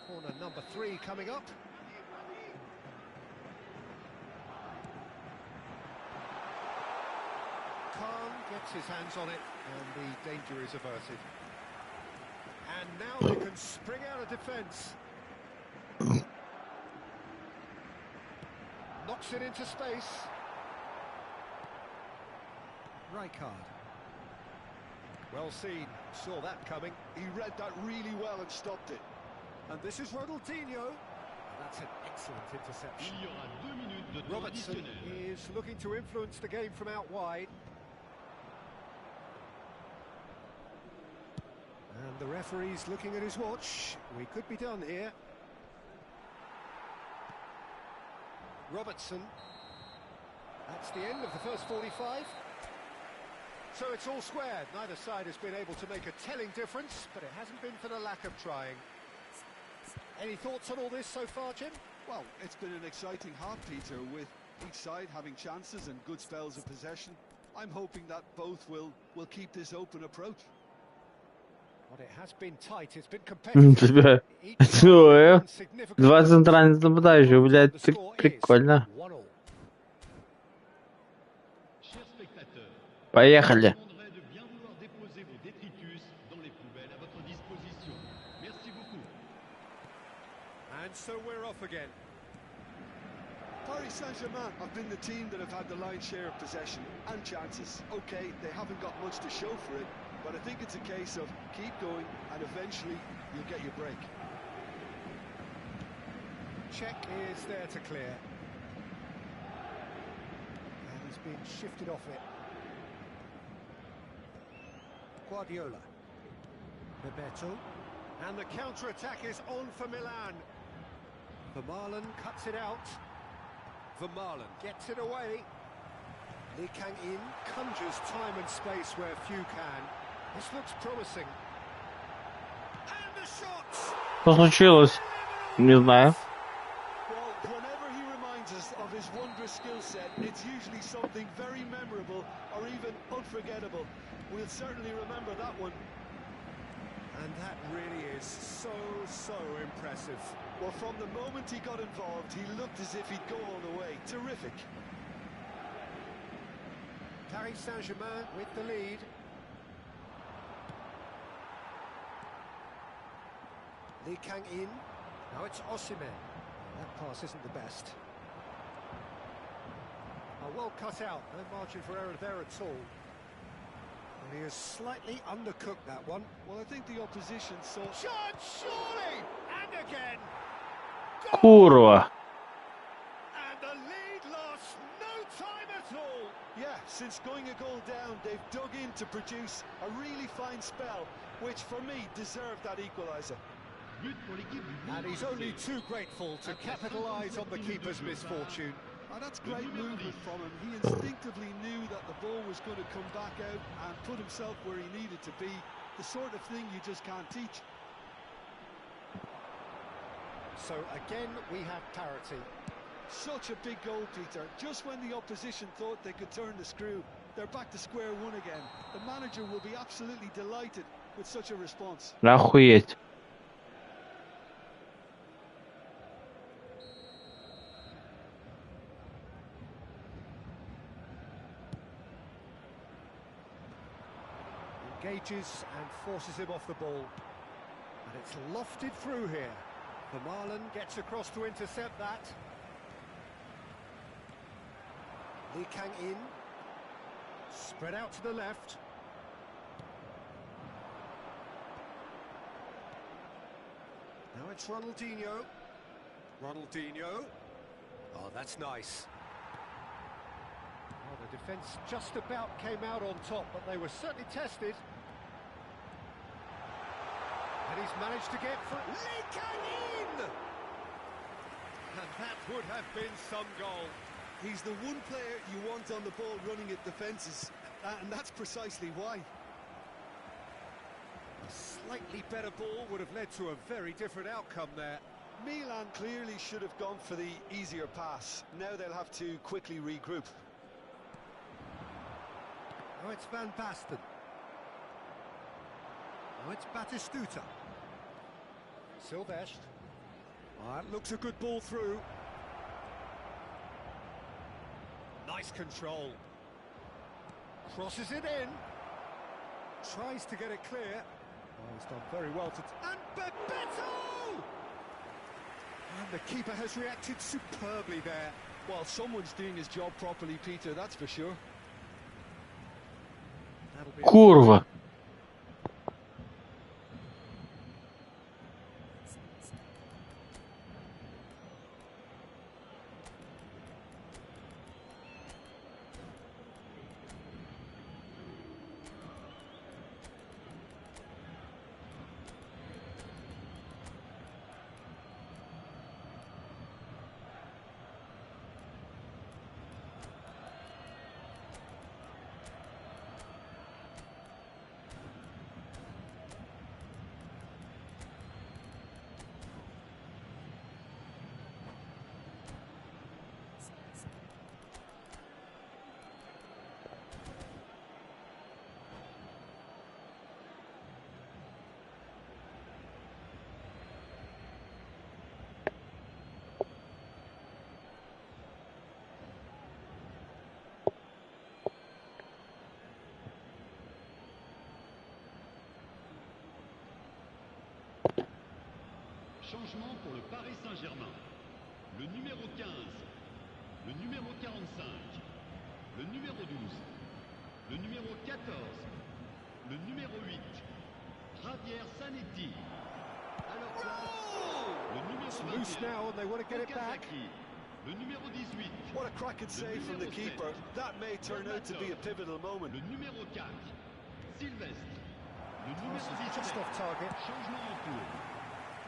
Corner number 3 coming up. Khan gets his hands on it and the danger is averted. And now they can spring out of defence. Knocks it into space. Rijkaard. Well seen, saw that coming. He read that really well and stopped it. And this is Ronaldinho. That's an excellent interception. Il y aura 2 minutes de temps Robertson additionnel. is looking to influence the game from out wide. And the referee's looking at his watch. We could be done here. Robertson. That's the end of the first 45. So it's all squared. Neither side has been able to make a telling difference, but it hasn't been for the lack of trying. Any thoughts on all this so far, Jim? Well, it's been an exciting half, Peter, with each side having chances and good spells of possession. I'm hoping that both will keep this open approach. But it has been tight, it's been competitive. Что, два центральных нападающих, блядь, прикольно. Chers spectateurs, Поехали. je vous demanderai de bien vouloir déposer vos détritus dans les poubelles à votre disposition. Merci beaucoup. And so we're off again. Paris Saint-Germain have been the team that have had the lion's share of possession and chances. Okay, they haven't got much to show for it, but I think it's a case of keep going and eventually you'll get your break. Check is there to clear. And he's been shifted off it. Guardiola. Bebeto. And the counter-attack is on for Milan. Vermaelen cuts it out. Vermaelen gets it away. Lee Kang-in conjures time and space where few can. This looks promising. And the shot! Что случилось? Не знаю. Well, whenever he reminds us of his wondrous skill set, it's usually something very memorable or even unforgettable. We'll certainly remember that one. And that really is so impressive. Well, from the moment he got involved, he looked as if he'd go all the way. Terrific. Paris Saint-Germain with the lead. Lee Kang-in. Now it's Osimhen. That pass isn't the best. Well cut out. No margin for error there at all. And he has slightly undercooked that one. Well, I think the opposition saw... Shot, surely! And again! Курва. And the lead lost no time at all! Yeah, since going a goal down, they've dug in to produce a really fine spell, which for me deserved that equaliser. But pour l'équipe du And he's only too grateful to capitalise on the keeper's misfortune. Oh, that's great movement from him. He instinctively knew that the ball was going to come back out and put himself where he needed to be. The sort of thing you just can't teach. So again, we have parity. Such a big goal, Peter. Just when the opposition thought they could turn the screw, they're back to square one again. The manager will be absolutely delighted with such a response. Охуеть. Engages and forces him off the ball. And it's lofted through here. Vermaelen gets across to intercept that. Lee Kang in. Spread out to the left. Now it's Ronaldinho. Ronaldinho. Oh, that's nice. Well, the defence just about came out on top, but they were certainly tested. And he's managed to get through. Lee Kang in! And that would have been some goal. He's the one player you want on the ball running at defences, and that's precisely why. A slightly better ball would have led to a very different outcome there. Milan clearly should have gone for the easier pass. Now they'll have to quickly regroup. Now it's Van Basten. Now it's Batistuta. Silvestre. That looks a good ball through. Nice control. Crosses it in. Tries to get it clear. Oh, he's done very well to... And Bebeto! And the keeper has reacted superbly there. Well, someone's doing his job properly, Peter, that's for sure. That'll be Kurva. Changement pour le Paris Saint-Germain. Le numéro 15, le numéro 45, le numéro 12, le numéro 14, le numéro 8, Javier Zanetti. À leur place, le numéro It's loose 21, now and they want to get it back. Okazaki. Le numéro 18, What a cracking save from the keeper. That may turn out to be a pivotal moment. le numéro 4, Sylvestre. Le numéro Just 17, off target. changement en cours.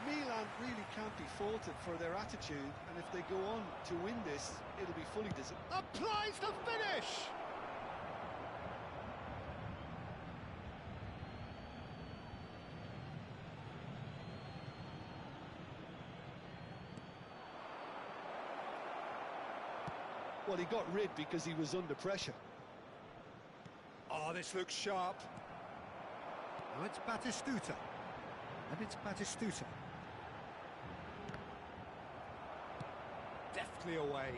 Milan really can't be faulted for their attitude, and if they go on to win this, it'll be fully deserved. Applies the finish! Well, he got rid because he was under pressure. Oh, this looks sharp. Now it's Batistuta. And it's Batistuta. Deftly away.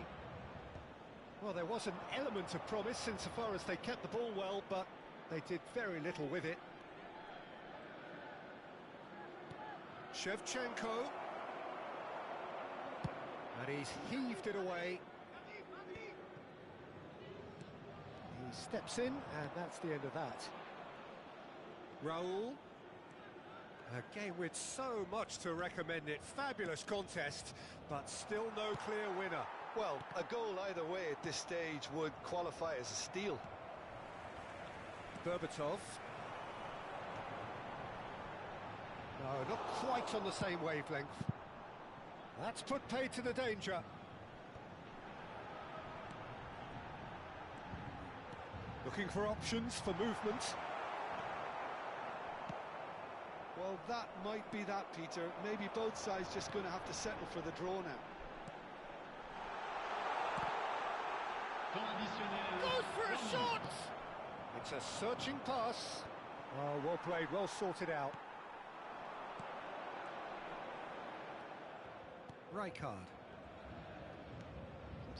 Well, there was an element of promise insofar as they kept the ball well, but they did very little with it. Shevchenko. And he's heaved it away. He steps in, and that's the end of that. Raul. A game with so much to recommend it. Fabulous contest, but still no clear winner. Well, a goal either way at this stage would qualify as a steal. Berbatov. No, not quite on the same wavelength. That's put paid to the danger. Looking for options for movement. Well, that might be that, Peter. Maybe both sides just going to have to settle for the draw now. Temps additionnel. Goes for a terminé. shot! It's a searching pass. Oh, well played, well sorted out. Rijkaard.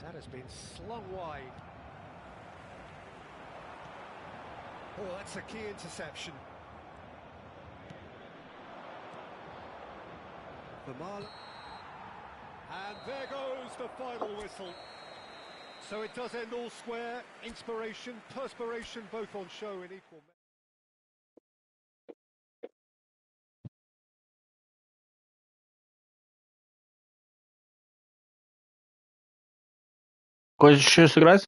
That has been slung wide. Oh, that's a key interception. Vermaelen. And there goes the final whistle. So it does end all square. Inspiration, perspiration, both on show in equal measure. Хочешь еще сыграть?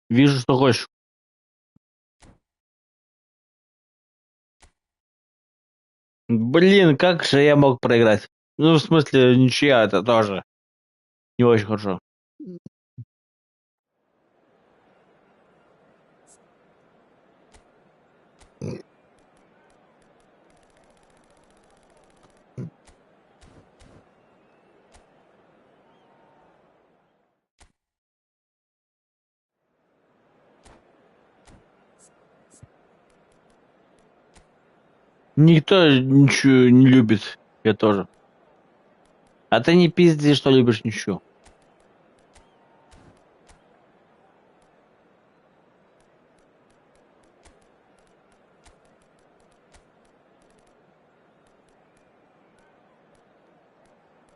Вижу, что хочешь. Блин, как же я мог проиграть? Ну, в смысле, ничья это тоже не очень хорошо. Никто ничего не любит. Я тоже. А ты не пизди, что любишь ничего.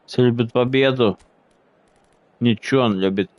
Все любят победу. Ничего он любит.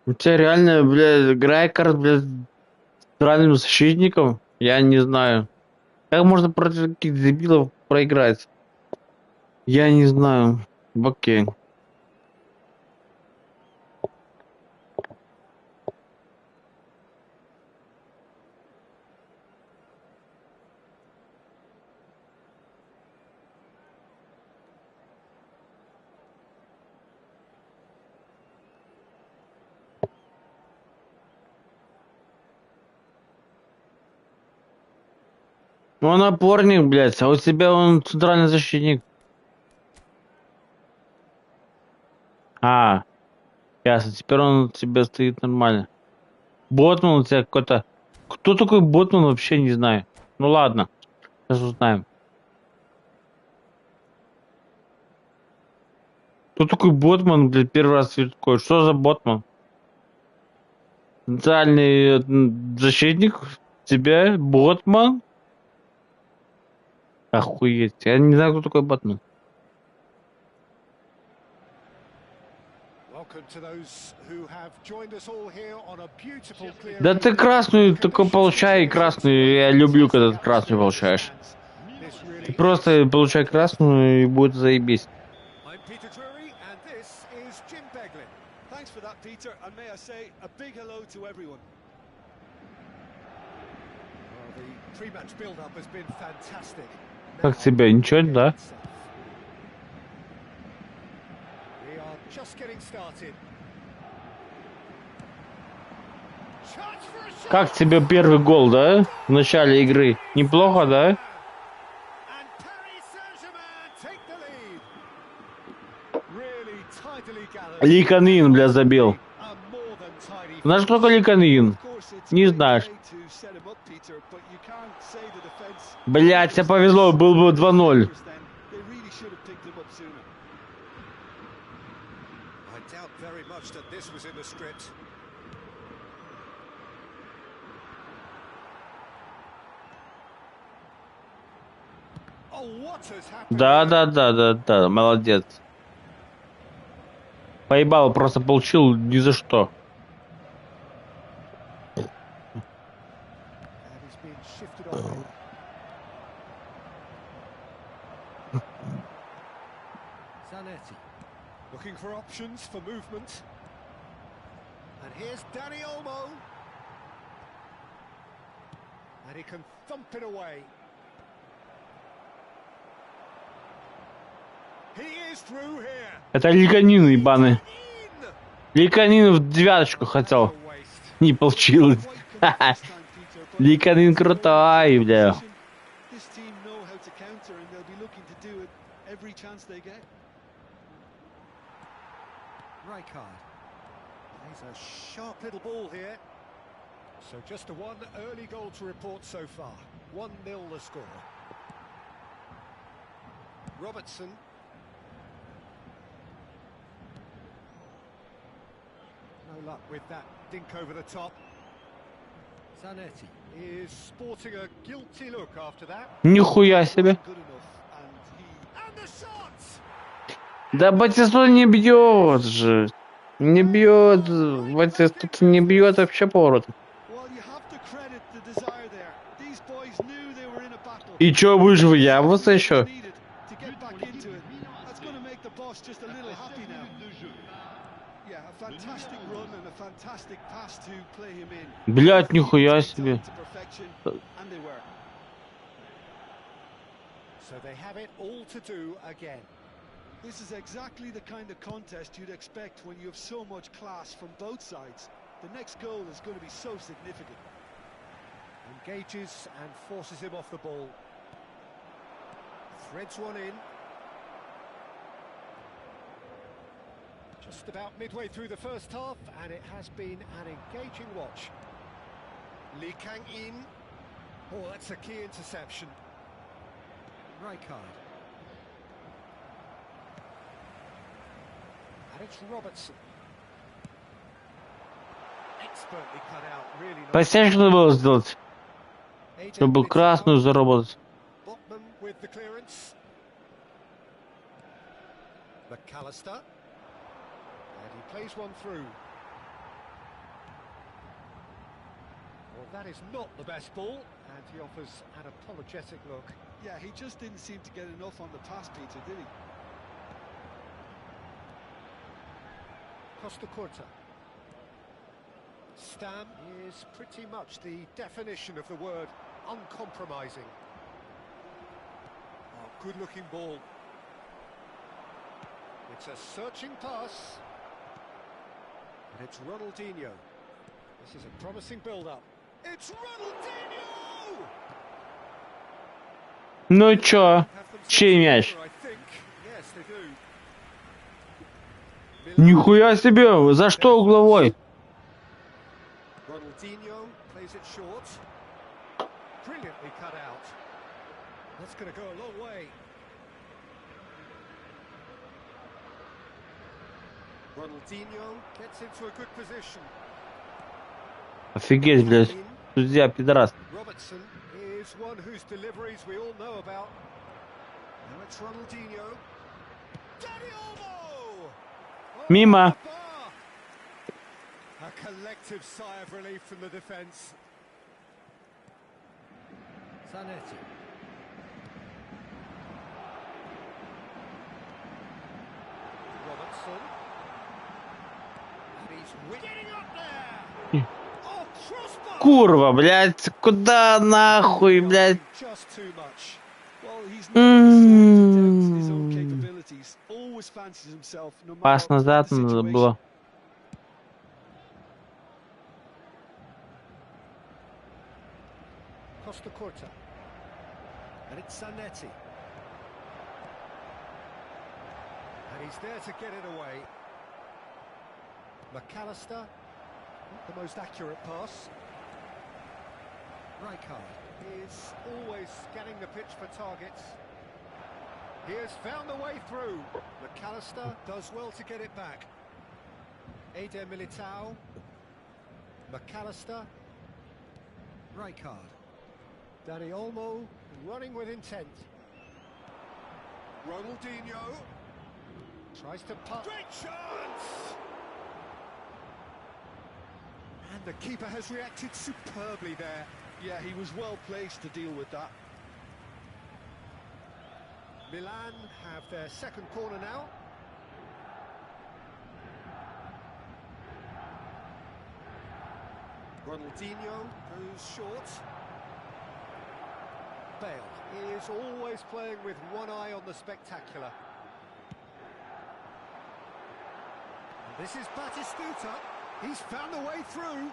У тебя реально, блядь, Грайкард, блядь, центральным защитником? Я не знаю. Как можно против таких дебилов проиграть? Я не знаю. Окей. Ну, он опорник, блядь, а у тебя он центральный защитник. А, ясно, теперь он у тебя стоит нормально. Ботман у тебя какой-то... Кто такой Ботман, вообще не знаю. Ну ладно, сейчас узнаем. Кто такой Ботман, блядь, первый раз вижу такой. Что за Ботман? Центральный защитник? Тебя? Ботман? Охуеть. Я не знаю, кто такой Ботман. Да ты красную только получай, красную. Я люблю, когда ты красную получаешь. Ты просто получай красную и будет заебись. Как тебе? Ничего, да? Как тебе первый гол, да? В начале игры. Неплохо, да? Ликанин, бля, забил. Знаешь, кто такой Ликанин? Не знаешь. Блять, тебе повезло, был бы 2-0. Oh, what has happened Да, here? да, да, да, да, молодец. Поебал, просто получил ни за что. And he's been shifted off it. Zanetti looking for options for movement. And here's Danny Olmo. And he can thump it away. He is through here. Это ликанин ебаный. In. Ликанин в девяточку хотел. What a waste. Не получилось. Quite come off this time, Peter, but Ликанин it's a goal крутой, in бля. position. This team know how to counter, and they'll be looking to do it every chance they get. Rijkaard plays a sharp little ball here. So just a one early goal to report so far. 1-0 the score. Robertson. No luck with that dink over the top. Zanetti is sporting a guilty look after that. Нихуя себе. Good enough, and he And the shot! Да Батистута не бьет же. Не бьет. Батистута не бьет вообще поворотом. well, you have to credit the desire there. These boys knew they were in a battle. И чё, выживу я? Вот еще. Needed to get back into it. That's going to make the boss just a little happy now. Yeah, a fantastic run and a fantastic pass to play him in. Блять, нихуя себе. To perfection, and they were. So they have it all to do again. This is exactly the kind of contest you'd expect when you have so much class from both sides. The next goal is going to be so significant. Engages and forces him off the ball. Threads one in. Just about midway through the first half, and it has been an engaging watch. Lee Kang-in. Oh, that's a key interception. Rijkaard. And it's Robertson. Expertly cut out, really nice. Посядь, что надо было сделать, чтобы красную заработать. Botman with the clearance. McAllister. And he plays one through. Well, that is not the best ball, and he offers an apologetic look. Yeah, he just didn't seem to get enough on the pass, Peter, did he? Costa Curta. Stam is pretty much the definition of the word uncompromising. Oh, good-looking ball. It's a searching pass. And it's Ronaldinho. This is a promising build-up. It's Ronaldinho! Ну чё? Have themselves Чей мяч? together, I think. Yes, they do. Нихуя себе! За что угловой? Ronaldinho plays it short. Brilliantly cut out. That's going to go a long way. Ronaldinho gets into a good position. Офигеть, блядь. Судья, пидорас. Robertson is one whose deliveries we all know about. Now it's Ronaldinho. Danny Olmo! Oh, Мимо. the bar. A collective sigh of relief from the defence. Zanetti. Robertson. And he's getting up there! Oh, crossbar! Курва, блядь. Куда нахуй, блядь? Just too much. Well, he's not afraid to doubt his own capabilities. Always fancies himself, no matter Пас назад the надо situation. было. Costa Curta. And it's Zanetti. And he's there to get it away. McAllister, not the most accurate pass. Rijkaard is always scanning the pitch for targets. He has found the way through. McAllister does well to get it back. Eder Militao. McAllister. Rijkaard. Danny Olmo running with intent. Ronaldinho tries to put. Great chance! And the keeper has reacted superbly there. Yeah, he was well placed to deal with that. Milan have their second corner now. Ronaldinho goes short. Bale, he is always playing with one eye on the spectacular. And this is Batistuta. He's found a way through.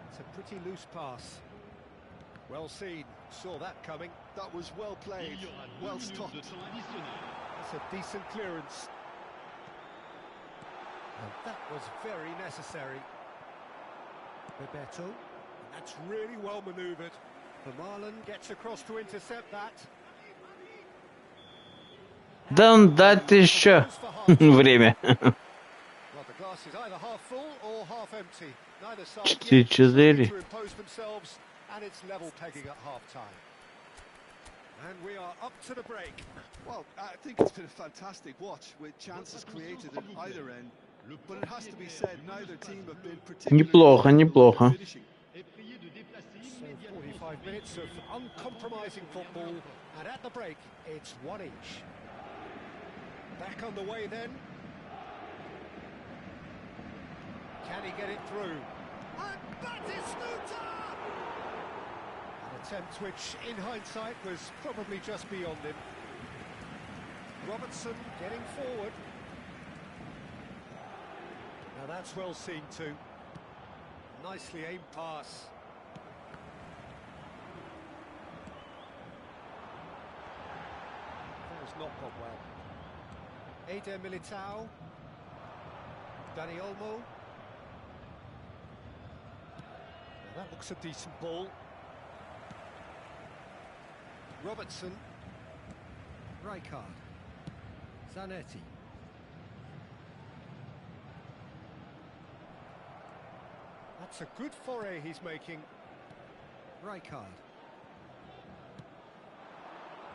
It's a pretty loose pass. Well seen, saw that coming. That was well played, Il y aura 2 well minutes de stopped. temps additionnel. That's a decent clearance. And that was very necessary. Bebeto, and that's really well manoeuvred. Vermaelen gets across to intercept that. Дам дать еще время. Well, the glass is either half full or half empty. Neither side yet 4-4. to impose themselves, and it's level pegging at half-time. And we are up to the break. Well, I think it's been a fantastic watch with chances created at either end. But it has to be said, neither team have been particularly Неплохо, неплохо. finishing. Est prié de déplacer So immédiatement 45 minutes of uncompromising football, and at the break, it's one each. Back on the way then. Can he get it through? And Batistuta! An attempt which, in hindsight, was probably just beyond him. Robertson getting forward. Now that's well seen too. Nicely aimed pass. That has not gone well. Eder Militao. Dani Olmo. Now that looks a decent ball. Robertson. Rijkaard. Zanetti. That's a good foray he's making. Rijkaard.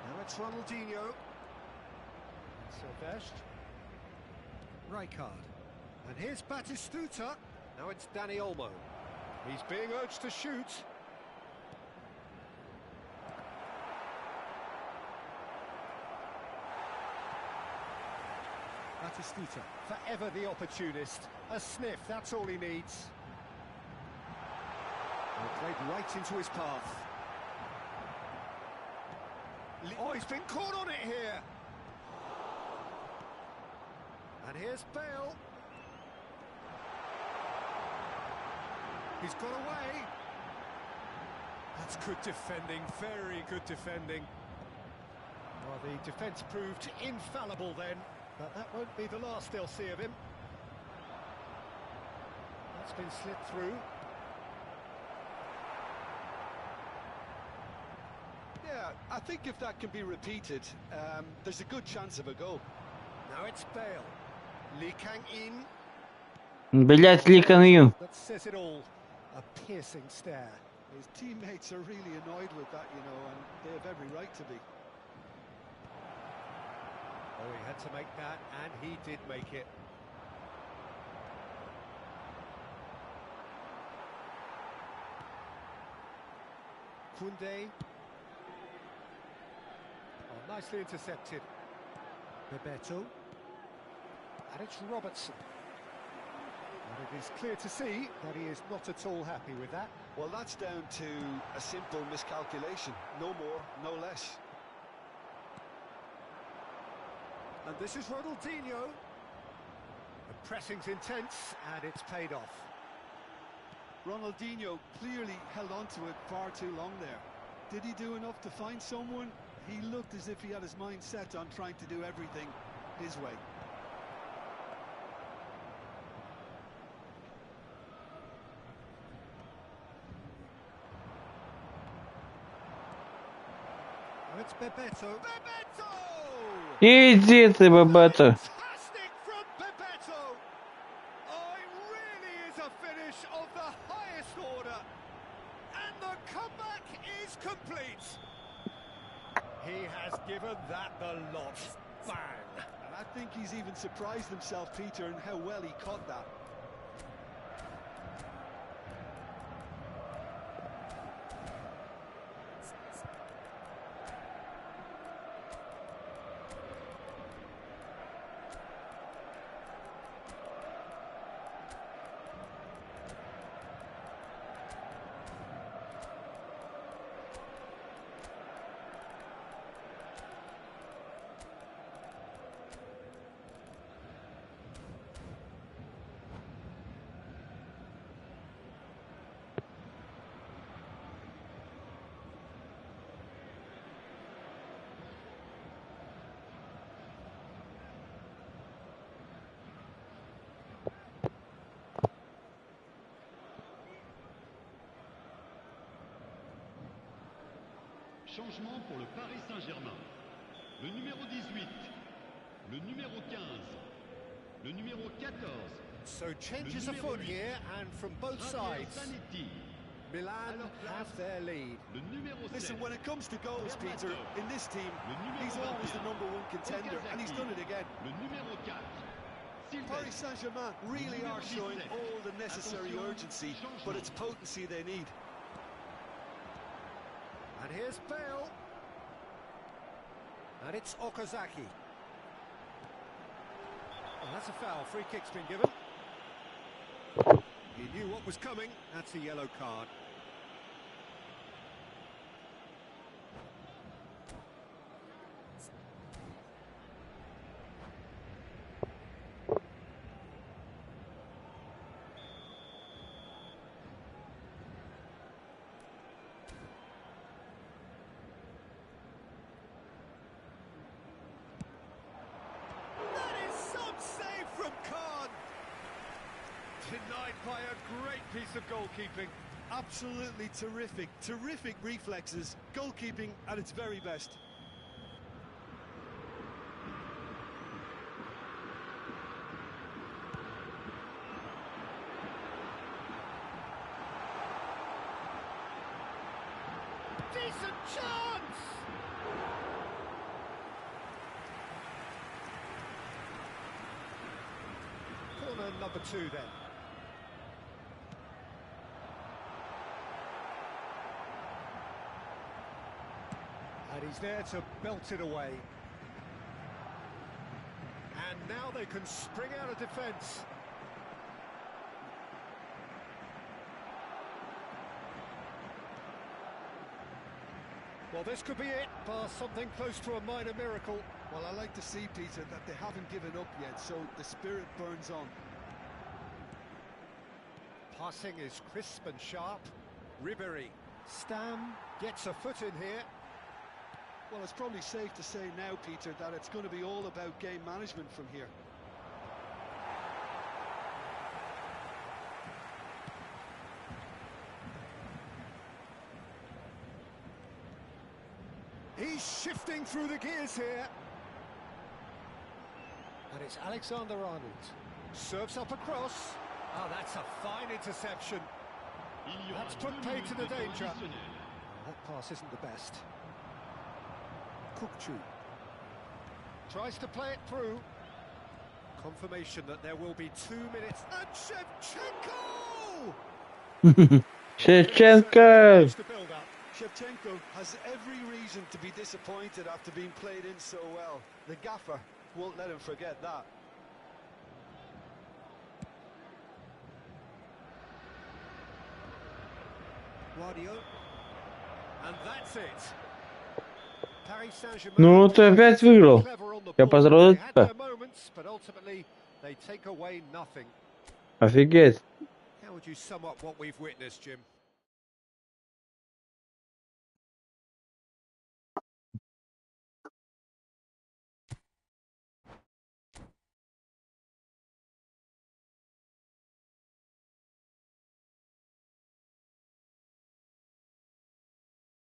Now it's Ronaldinho. Silvestre. Rijkaard. And here's Batistuta. Now it's Dani Olmo. He's being urged to shoot. Batistuta, forever the opportunist. A sniff, that's all he needs. Played right into his path. Oh, he's been caught on it here. And here's Bale. He's got away. That's good defending, very good defending. Well, the defence proved infallible then, but that won't be the last they'll see of him. That's been slipped through. Yeah, I think if that can be repeated, there's a good chance of a goal. Now it's Bale. Lee Kang-in. Блять, Ли Кан Юн. That says it all. A piercing stare. His teammates are really annoyed with that, you know, and they have every right to be. Oh, he had to make that, and he did make it. Koundé. Oh, nicely intercepted. Bebeto. And it's Robertson. And it is clear to see that he is not at all happy with that. Well, that's down to a simple miscalculation. No more, no less. And this is Ronaldinho. The pressing's intense, and it's paid off. Ronaldinho clearly held on to it far too long there. Did he do enough to find someone? He looked as if he had his mind set on trying to do everything his way. And it's Bebeto. Bebeto! Иди ты, Бабата. Fantastic from Bebeto! Oh, it really is a finish of the highest order. And the comeback is complete. He has given that the lot. Bang! And I think he's even surprised himself, Peter, in how well he caught that. Changement pour le Paris Saint-Germain. Le numéro 18, le numéro 15, le numéro 14. So changes afoot here, and from both sides, Milan have their lead. Le numéro 7. Listen, when it comes to goals, Peter, in this team, he's always the #1 contender, and he's done it again. Le numéro 4. Paris Saint-Germain really are showing all the necessary urgency, but it's potency they need. And here's Bale. And it's Okazaki. Well, that's a foul. Free kick's been given. He knew what was coming. That's a yellow card. Denied by a great piece of goalkeeping. Absolutely terrific, terrific reflexes. Goalkeeping at its very best. Decent chance! Corner number 2 then. And he's there to belt it away. And now they can spring out of defence. Well, this could be it, bar something close to a minor miracle. Well, I like to see, Peter, that they haven't given up yet, so the spirit burns on. Passing is crisp and sharp. Ribéry. Stam gets a foot in here. Well, it's probably safe to say now, Peter, that it's going to be all about game management from here. He's shifting through the gears here. And it's Alexander-Arnold. Serves up across. Oh, that's a fine interception. That's put paid to the danger. Oh, that pass isn't the best. Kukçu tries to play it through. Confirmation that there will be 2 minutes. And Shevchenko! Shevchenko! Shevchenko has every reason to be disappointed after being played in so well. The gaffer won't let him forget that. Guardiola. And that's it. Ну, ты опять выиграл. Я поздравляю тебя. Офигеть. How would you sum up what we've witnessed, Jim?